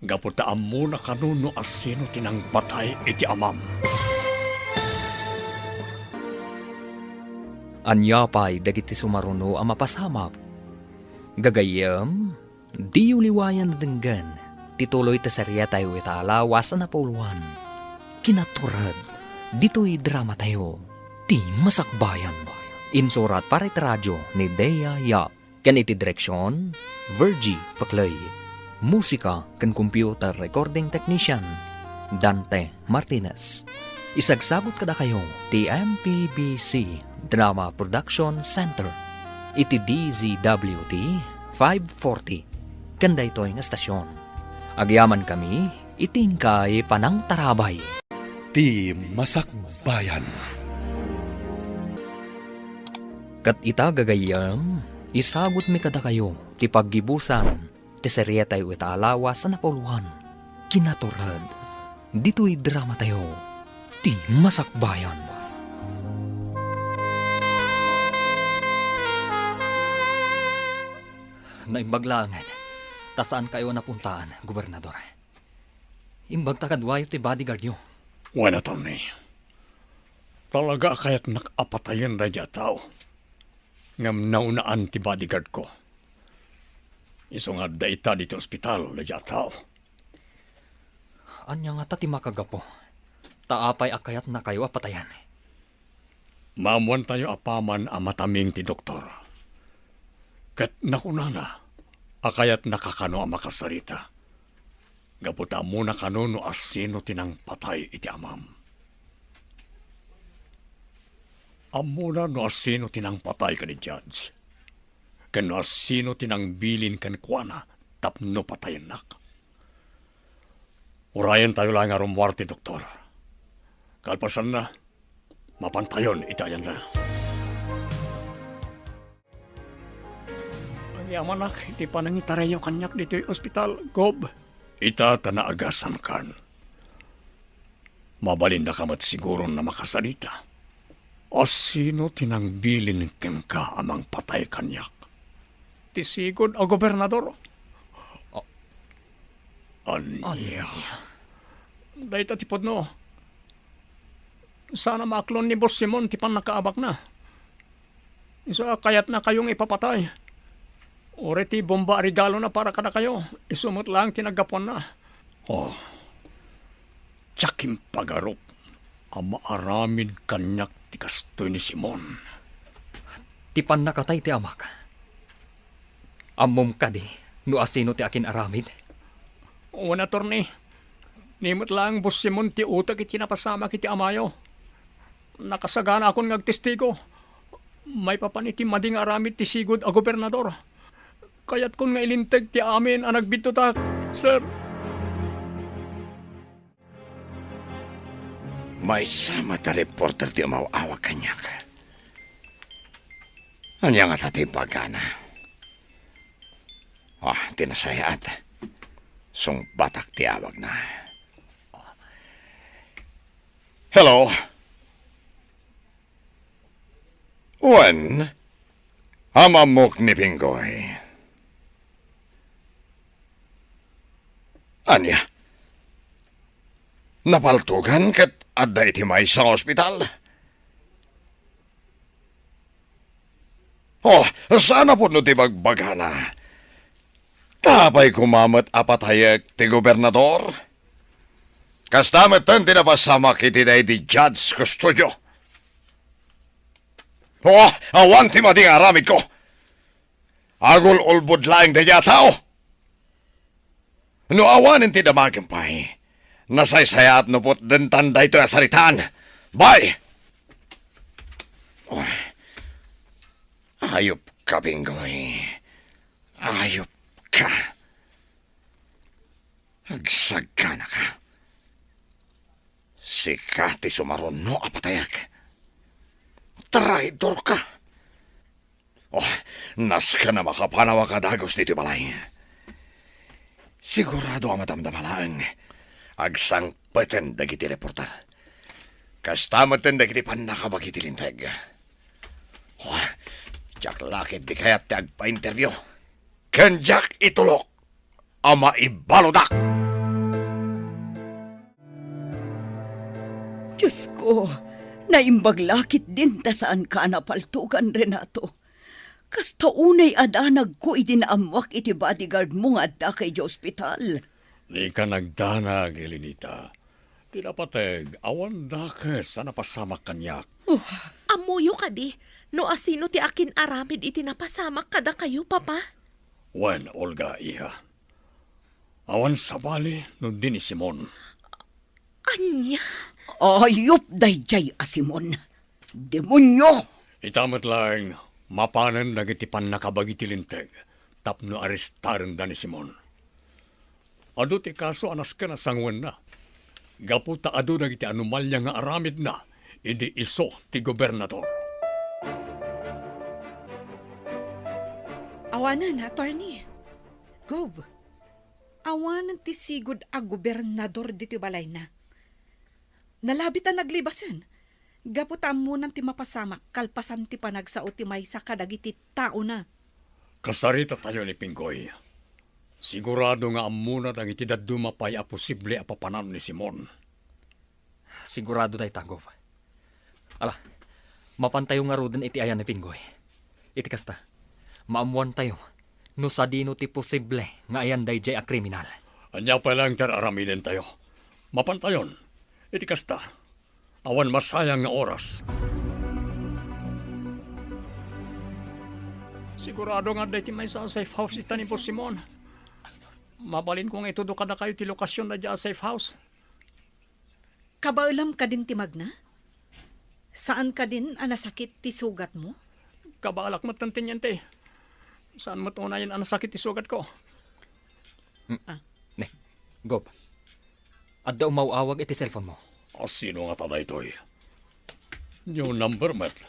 Gaputa amu na kanuno asino tinang patay iti amam. Anyapay dagiti sumaruno ang mapasamak. Gagayam, di uliwayan na denggan. Tituloy ta serya tayo italawas na napuluan. Kinaturad, dito'y drama tayo. Ti Masakbayan. Insurat para iti radyo ni Dea Yap. Kan iti direksyon, Virgie Paklay. Musika kan computer recording technician, Dante Martinez. Isagsagot kada kayo ti MPBC Drama Production Center. Iti DZWT 540. Kanda ito ang estasyon. Agyaman kami, itingkay panang tarabay. Ti Masakbayan. Kat ita gagayam, isagot mi kada kayo, ti paggibusan, ti serye tayo italawas sa napuluhan. Kinaturad, dito'y drama tayo, ti Masakbayan. Naimbaglangan, tasaan kayo napuntaan, gobernador? Imbag takadwayo ti bodyguard nyo. Wala, Tony. Talaga kaya't nakapatayan na dya tao. Ngam naunaan ti bodyguard ko. Isungad da ita dito ospital na dya tao. Anya nga ta ti makagapo. Taapay akayat na kayo apatayan. Mamuan tayo apaman a mataming ti doktor. Kat nakunana, akayat nakakano ang makasarita. Gaputa muna kano no asino tinang patay iti amam. Amuna no asino tinang patay ka ni Judge. Kano asino tinang bilin kan kuana tapno patayin nak. Urayan tayo lang nga rumwarte, doktor. Kalpasan na, mapantayon itayan na. Ang yaman nak, iti pa nangitarayaw kanyak dito'y ospital, Gob. Ita tanaagasan kan. Mabalinda ka mat siguro na makasalita. O sino tinangbilin ken ka amang patay kanyak? Tisigod o gobernador? Anya. Dahil tatipod no. Sana maklon ni Boss Simon tipan nakaabak na. Isa kayat na kayong ipapatay. Oreti bomba regalo na para kada kayo. Isumot lang tinagapon na. Oh. Tsakim pagarop. Ang maaramid kanyak ti kastoy ni Simon. Tipan nakatay ti amak. Amom ka di, no asino ti akin aramid. Una, Torni. Nimot lang, Boss Simon, ti utak iti napasama kiti amayo. Nakasagana akong nagtestigo. May papaniti mading aramid ti sigod a gobernador. Kaya't kung nailintag ti amin ang nagbitutak, sir. May sama ta reporter ti umawawa kanyak. Anya nga tati pagana. Tinasayat. Sung batak ti awag na. Hello? Wen? Hamamok ni Pinggoy. Anya? Napaltugan kat adda iti may sa ospital? Sana po no ti bagbagana. Tapay kumamat apatayag ti gobernador. Kastamet tan tinapasamak iti day di Judge Custodio. Awan ti mading aramid ko. Agul ulbud laing daya tao. No awanin ti damagimpay. Nasaysayat no pot den tanday to asaritan. Bye! Ayop ka, Pinggoy. Ayop ka. Agsagana ka. Sikati sumaron no apatayak. Traidor ka. Nas ka na makapanawa ka dagos dito balay. Sigurado ang matamdamalang. Agsang peten dagiti reporter. Kastamatan dagiti panakabagiti lintag. Jack lakit di kayat ti agpa-interview. Ken Jack itulok. Ama ibalodak. Diyos ko, naimbaglakit din ta saan ka napaltugan, Renato. Kasta unay adanag ko idinamwak iti bodyguard mo nga adda kay di ospital. Di ka nagdanag, Elenita. Tinapateg, awan da ka sa napasamak kanyak. Amuyo ka di, no asino ti akin aramid iti napasamak kada kayo, Papa? Wen, Olga, iha. Awan sa bali, no din ni Simon. Anya? Ayop dayjay asimon. Demonyo! Itamat lang, mapanan nagitipan nakabagiti linteg. Tapno arestaran da ni Simon. Ado ti kaso anas ka na sangwan na. Gaputa ado na iti anomalya nga aramid na, idi iso ti gobernador. Awanan, attorney. Gov, awanan ti sigod a gobernador dito balay na. Nalabit ang naglibasan. Gaputaan mo ti mapasamak, kalpasan ti panagsao ti maysa kadagiti tao na. Kasarita tayo ni Pinggoy. Sigurado nga amuna ang itidad dumapay a posible a papanan ni Simon. Sigurado tayo tagov. Ala, mapantayo nga rodin iti ayan ni Pinggoy. Iti kasta, maamuan tayo, no sa dino ti posible nga ayan dayjay a kriminal. Anya pa lang aramiden tayo. Mapantayon, iti kasta, awan masayang nga oras. Sigurado nga dahil may sa safe house ita ni po Simon. Mabalin kong itudo ka na kayo ti lokasyon na dyan safe house. Kabaulam ka din ti Magna? Saan ka din anasakit ti sugat mo? Kabalak mo tantin yan te. Saan mo tunayan ang sakit ti sugat ko? Ne, Gob. Adda umawawag iti cellphone mo. Sino nga tada ito'y? New number, Matt.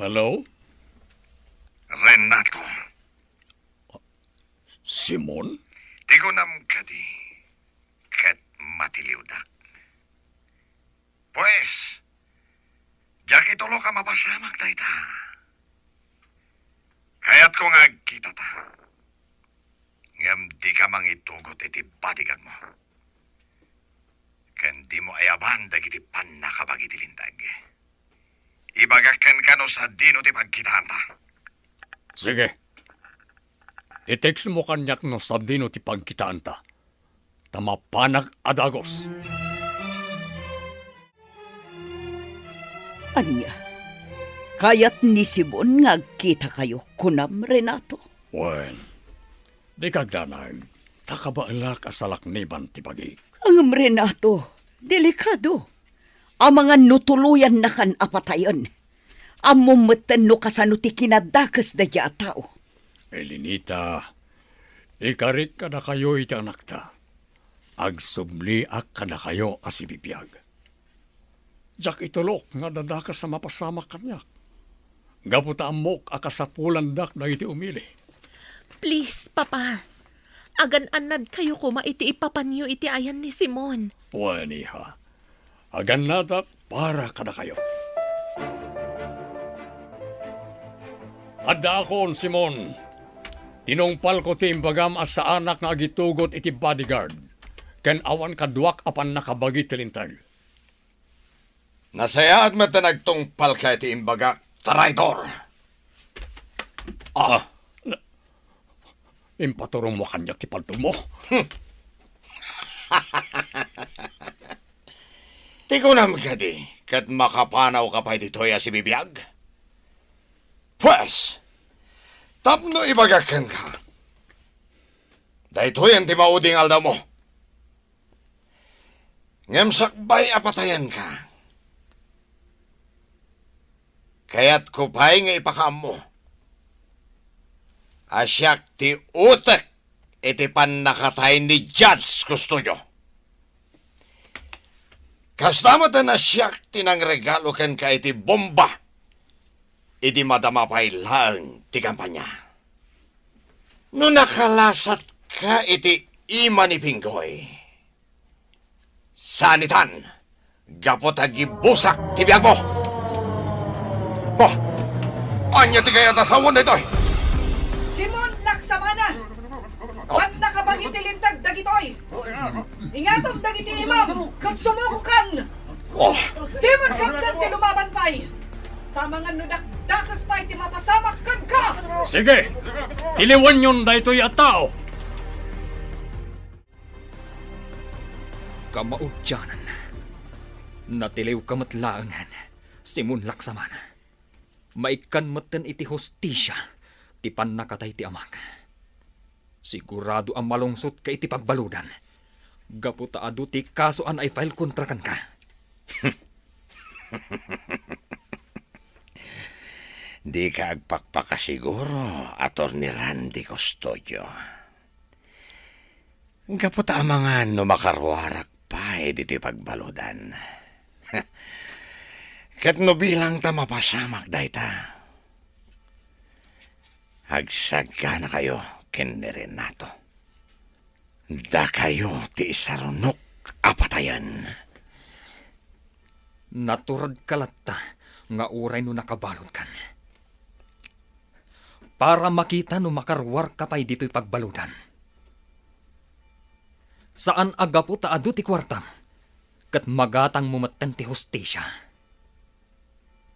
Hello? Renato, Simon? tigunam ka di, kat matiliwdak. Pues, jak itulo ka mapasamak dayta. Kaya't ko nga kita ta. Ngam di ka mangitugot iti batigan mo. Kan di mo ayaban dagiti panakabag iti lintag. Ibagakan ka no sa dino ti pagkitaan ta. Sige. I-text mo kanyak no sa dino ti pagkitaan ta. Tamapanag adagos. Anya, kayat ni Simon nga kita kayo kunam, Renato. Wen, di kagdanag, takabaalak asalak niban ti pagi. Ang Renato, delikado. Ang mga nutuluyan na kan apatayon. Amumatan no kasano ti kinadakas da dya tao. Elinita, ikarit ka na kayo iti anak ta. Agsubli-ak ka na kayo asibibiyag. Jak itulok nga dadakas sa mapasamak kanyak. Gaputa amok akasapulan dak na iti umili. Please, Papa. Agan-anad kayo kuma iti ipapanyo iti ayan ni Simon. Waniha, agan nadak para ka na kayo. Adda akon, Simon. Tinungpal ko ti imbagam as sa anak nga agitugot iti bodyguard. Ken awan kaduak apan nakabagi tilintag. Nasaya at matanagtungpal ka iti imbaga, traidor. Impaturong mo kanyak ti paltog mo. Tigunam ka di, kat makapanaw ka pa dito'y asibibiyag. Pues, tapno ibagakan ka. Dahito'y ang timauding aldaw mo. Ngem sakbay apatayan ka. Kaya't kupay nga ipakaam mo. Asyak ti utek iti panakatay ni Judge Custodio. Kastamot na asyak tinang regalo ken ka iti bomba. Iti madamapay lang ti kampanya. No nakalasat ka iti ima ni Pinggoy. Sanitan, gapot agibusak ti biyag mo. Anya ti kaya tasawon na ito. Simon, laksamana! Pag nakabagi tilintag dagitoy! Ingatom dagiti imam, kat sumukukan! Timon kapdan ti lumaban pa'y! Tamangan no dakdakas pa'y ti mapasamak kan ka! Sige, tiliwan yun da ito'y atao. Kamaudyanan. Natiliw kamatlaangan. Simon Laksamana. Maikan matan iti hostisya, ti panakatay ti amang. Sigurado ang malungsot ka iti pagbaludan. Gaputa adu ti kasuan ay file kontra kan ka. Di ka agpakpakasiguro, Atty. Randy Custodio. Gaputa mga no makarwarak pa dito'y pagbaludan. Kat no bilang ta mapasamak dayta. Hagsaga na kayo, kini Renato. Da kayo ti isarunok apatayan. Naturad kalatta nga uray no nakabalon kan. Para makita no makarwar ka pa'y dito'y pagbaludan. Saan agapo ta adu ti kwartam, kat magatang mumaten ti hostesya.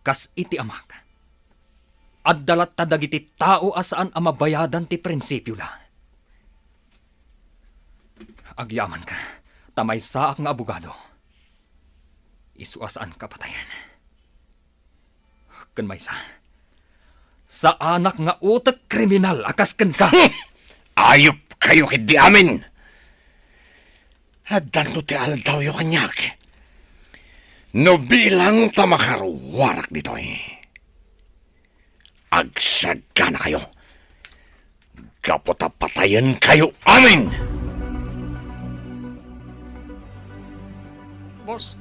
Kas iti amak, at dalat ta dagiti tao asaan amabayadan ti prinsipyo la. Agyaman ka, tamay saak nga abogado. Isuasaan ka patayan. Kan may sa anak nga utak kriminal akas kan ka. Ayop kayo kidi amin. Haddan no ti aldaw yo kanyak. No bilang ta makarwarak dito Agsaga na kayo. Gaputa patayan kayo amin. Boss,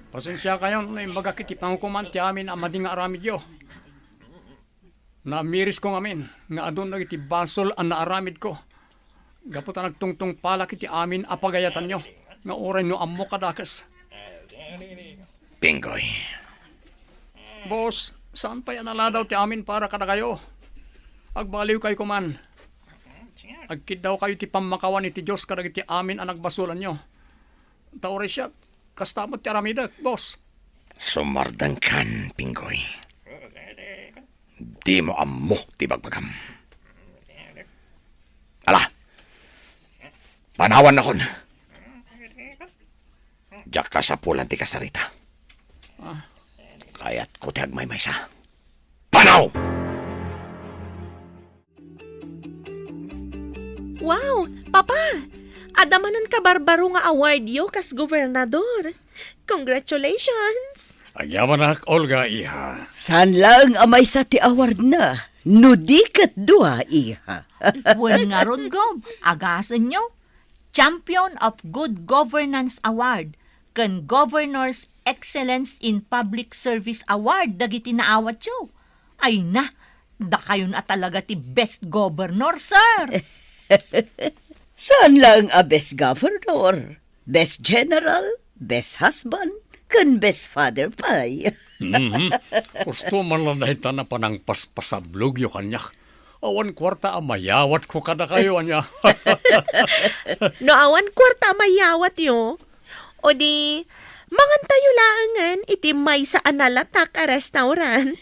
pasensya kayo na imbaga kiti pangkuman ti amin amadi nga aramid yo. Namiris ko ngamin, nga adun na iti basol ang naaramid ko. Gaputa nagtungtong pala kiti amin apagayatan nyo, nga oray no ammo kadakas. Pingoy. Boss, saan pa yan aladaw ti amin para kada kayo? Agbaliw kayo kuman. Agkid daw kayo ti pamakawan iti Diyos kadag iti amin ang nagbasulan nyo. Taore siya, kastamot ti aramidak, boss. Sumardang kan, Pingoy. Di mo ammo ti bagbagam. Ala, panawan na kon. Diyak ka sa pulan ti kasarita. Kaya't ko ti agmay-may sa. Panaw! Wow, Papa! Adamanan ka barbaro nga award yo kas gobernador. Congratulations! Agyaman nak, Olga, iha. Saan lang amay sa ti award na? Nudikat dua, iha. Wen nga ron, Gob. Agasan nyo. Champion of Good Governance Award kan Governor's Excellence in Public Service Award dagiti naawat yo. Ay na, da kayo na talaga ti best governor, sir. Saan lang a best governor? Best general? Best husband? Kan best father pay. Gusto man lang nahita na panang paspasablog yung kanyak. Awan kwarta amayawat ko kada kayo anya. No awan kwarta mayawat yo. O di, mangan tayo laangan iti may sa analatak a restaurant.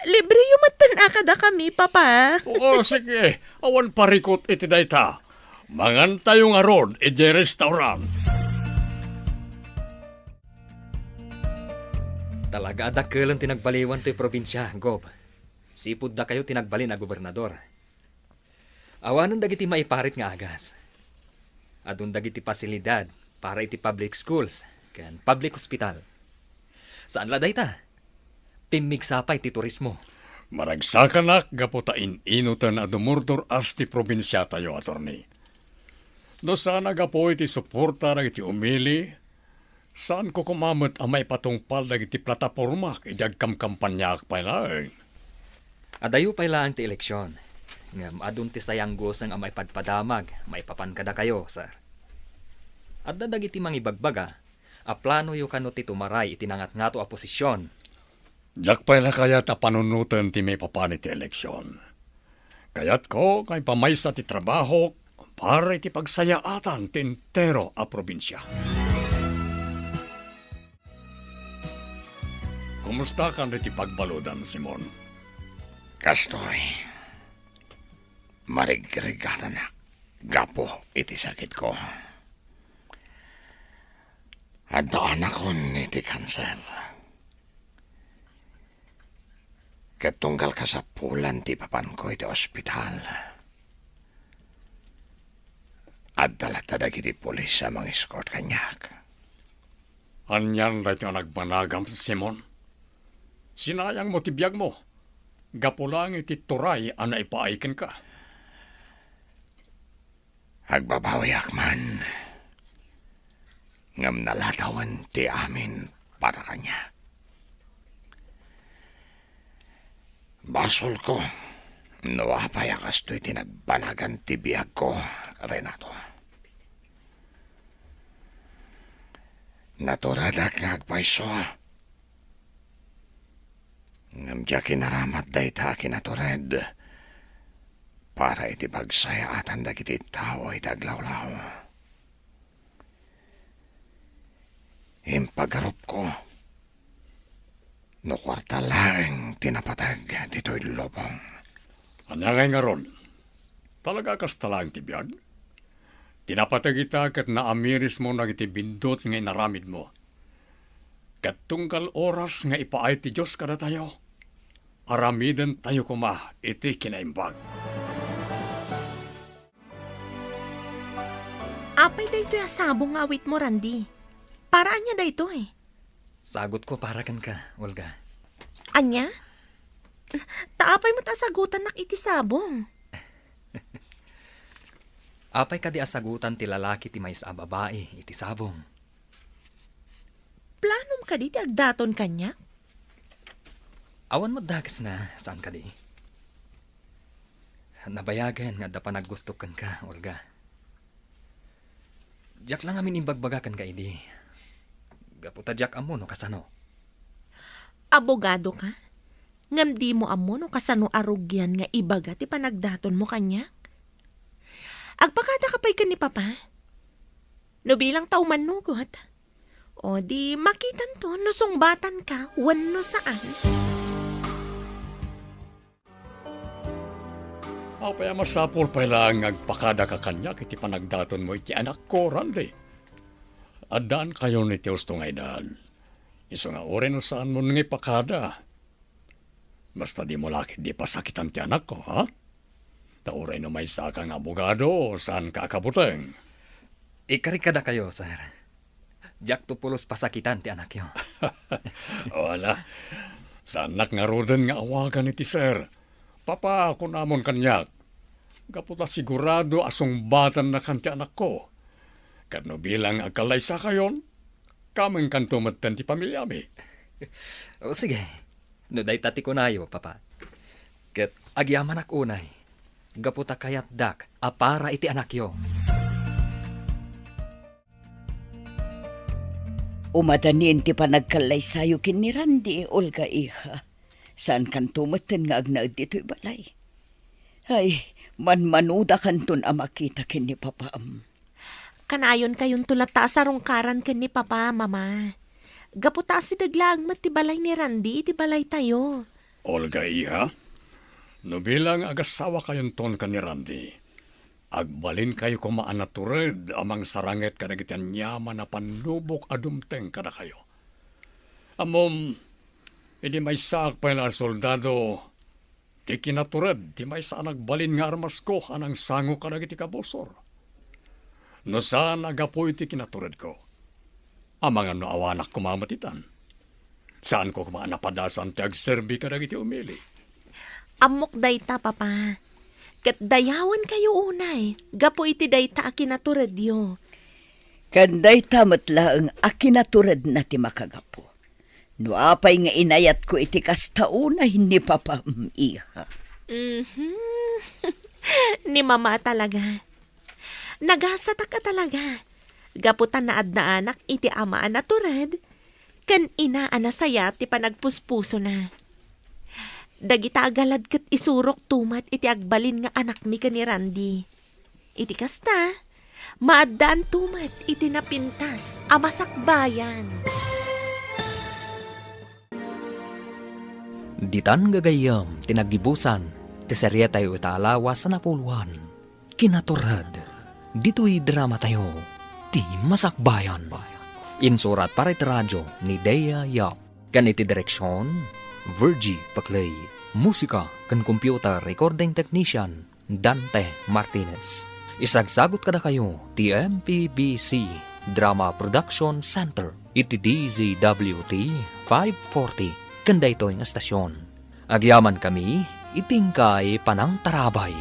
Libre yung matan akada kami, Papa. Oo, sige. Awan parikot iti dayta. Mangan tayo nga rod, iti restaurant. Talaga adakkelan tinagbaliwan to'y probinsya, Gob. Sipud da kayo tinagbalin na gobernador. Awanan dagiti maiparit nga agas. Adun dagiti pasilidad para iti public schools, kan public hospital. Saan la dayta? Pimigsapay ti turismo. Maragsaka nak, gaputain inutan na dumurdur as ti probinsya tayo, attorney. Do sana gapo iti suporta na iti umili, saan ko kumamot ang may patungpal na iti plataforma idag kamkampanyak pa na Adayo pa ilaan ti eleksyon. Ngam adun ti sayang gosang ang may padpadamag, may papankada kayo, sir. At dadag iti mangibagbaga, a plano yu kano ti tumaray itinangat nga to a posisyon. Jak pa na kaya ta panunutan ti may papanit ti eleksyon. Kayat ko kay pamaysa ti trabaho para iti pagsayaatan ti entero a probinsya. Kumusta kan iti pagbaludan, Simon? Kastoy. Marigregatan na. Gapo iti sakit ko. Adaan ako iti kanser. Katunggal ka sa pulan ti papan ko iti ospital. At dalatadag iti polis sa mga escort kanyak. Anyan rait nga nagbanagam, Simon. Sinayang mo tibiyag mo. Gapo lang iti turay ang naipaikin ka. Agbabawiak man. Ngam nalatawan ti amin para kanya. Basol ko, nawapayakas to'y tinagbanagan ti biyag ko, Renato. Naturadak nga agpaiso. Ngam diya kinaramat day ta kinatured. Para iti pagsaya atan dagiti tao iti aglawlaw. Impagarup ko. No kwarta lang tinapatag dito'y lobong. Anangay nga ron, talaga kas talang ti biyag. Tinapatag ita kat naamiris mo nag iti bindot nga inaramid mo. Kat tungkal oras nga ipaay ti Diyos kada tayo. Aramiden tayo kuma iti kinaimbag. Apay dayto yung sabong nga awit mo, Randy. Paraan niya dayto eh. Sagot ko para kan ka, Olga. Anya? Taapay mo sagutan nak iti sabong. Apay ka di asagutan ti lalaki ti maysa a babae iti sabong. Planom ka di ti agdaton kanya? Awan mo dagas na saan ka di. Nabayagan nga da pa naggustukan ka, Olga. Diyak lang amin imbagbagakan ka idi. Gaputa diyak amo no kasano. Abogado ka? Ngam di mo amo no kasano arugyan nga ibaga ti panagdaton mo kanya? Agpakada ka pa'y ka ni Papa? No bilang tao manugot. O di makitan to no sungbatan ka wano saan. Apaya masapol pa lang agpakada ka kanya kiti panagdaton mo iti anak ko, Randy. Adaan kayo ni Teos to nga edad. Iso nga ore no saan mo nga ipakada. Basta di mo laki di pasakitan ti anak ko, ha? Tauray no may sa kang abogado, saan kakabuteng? Ikarikada kayo, sir. Diyak tupulos pasakitan ti anak yo. Wala. Sanak nga roden nga awagan iti sir. Papa, ako namon kanyak. Kaputa sigurado asong batan na kanti anak ko. Kano bilang agkalaysa kayon, kaming kantumatan ti pamilya mi. O sige, no day tati ko na yo, Papa. Ket agyaman ak unay. Gaputa kayat dak, apara iti anak yo. Umadanin ti panagkalaysayo kin ni Randy, Olga iha. Saan kan tumatan nga agnaad dito'y balay? Ay, manmanuda kanton amakita kin ni Papa. Kanayon kayong tulata sa rungkaran ken ni Papa, Mama. Gaputa si daglang ti balay ni Randy, iti balay tayo. Olga iha, no bilang agasawa kayon ton ka ni Randy, agbalin kayo kumaanatured amang saranget kadagitian yaman na panlubok adumteng kada kayo. Amom, hindi may saak pa na soldado, di kinatured, di may saan nagbalin nga armas ko anang sango kadagiti kabosor. No saan agapo iti kinatured ko, amang ano awanak kumamatitan. Saan ko kumaanapadasan ti agserbi kadagiti umili. Amok dayta, Papa. Ket dayawan kayo unay. Gapo iti dayta akinatured yo. Kanday tamat laeng akinatured na ti makagapo. No apay nga inayat ko iti kastauna hindi Papa iha. Ni Mama talaga. Nagasata ka talaga. Gaputan na adna anak iti amaan na tured. Kan inaan na saya ti panagpuspuso na. Dagita agalad ket isurok tumat iti agbalin nga anak mi ka ni Randy. Iti kasta, maadaan tumat iti napintas amasakbayan. Ditan gagayam, tinagibusan, ti serye tayo italawas sa napuluan. Kinaturad, dito'y drama tayo, ti masakbayan. Insurat para iti radyo ni Dea Yap. Ganiti direksyon, Virgie Paclay. Musika kan computer recording technician, Dante Martinez. Isagsagot kada kayo, ti MPBC Drama Production Center. Iti DZWT 540. Kanda ito yung estasyon. Agyaman kami, itingkay panang tarabay.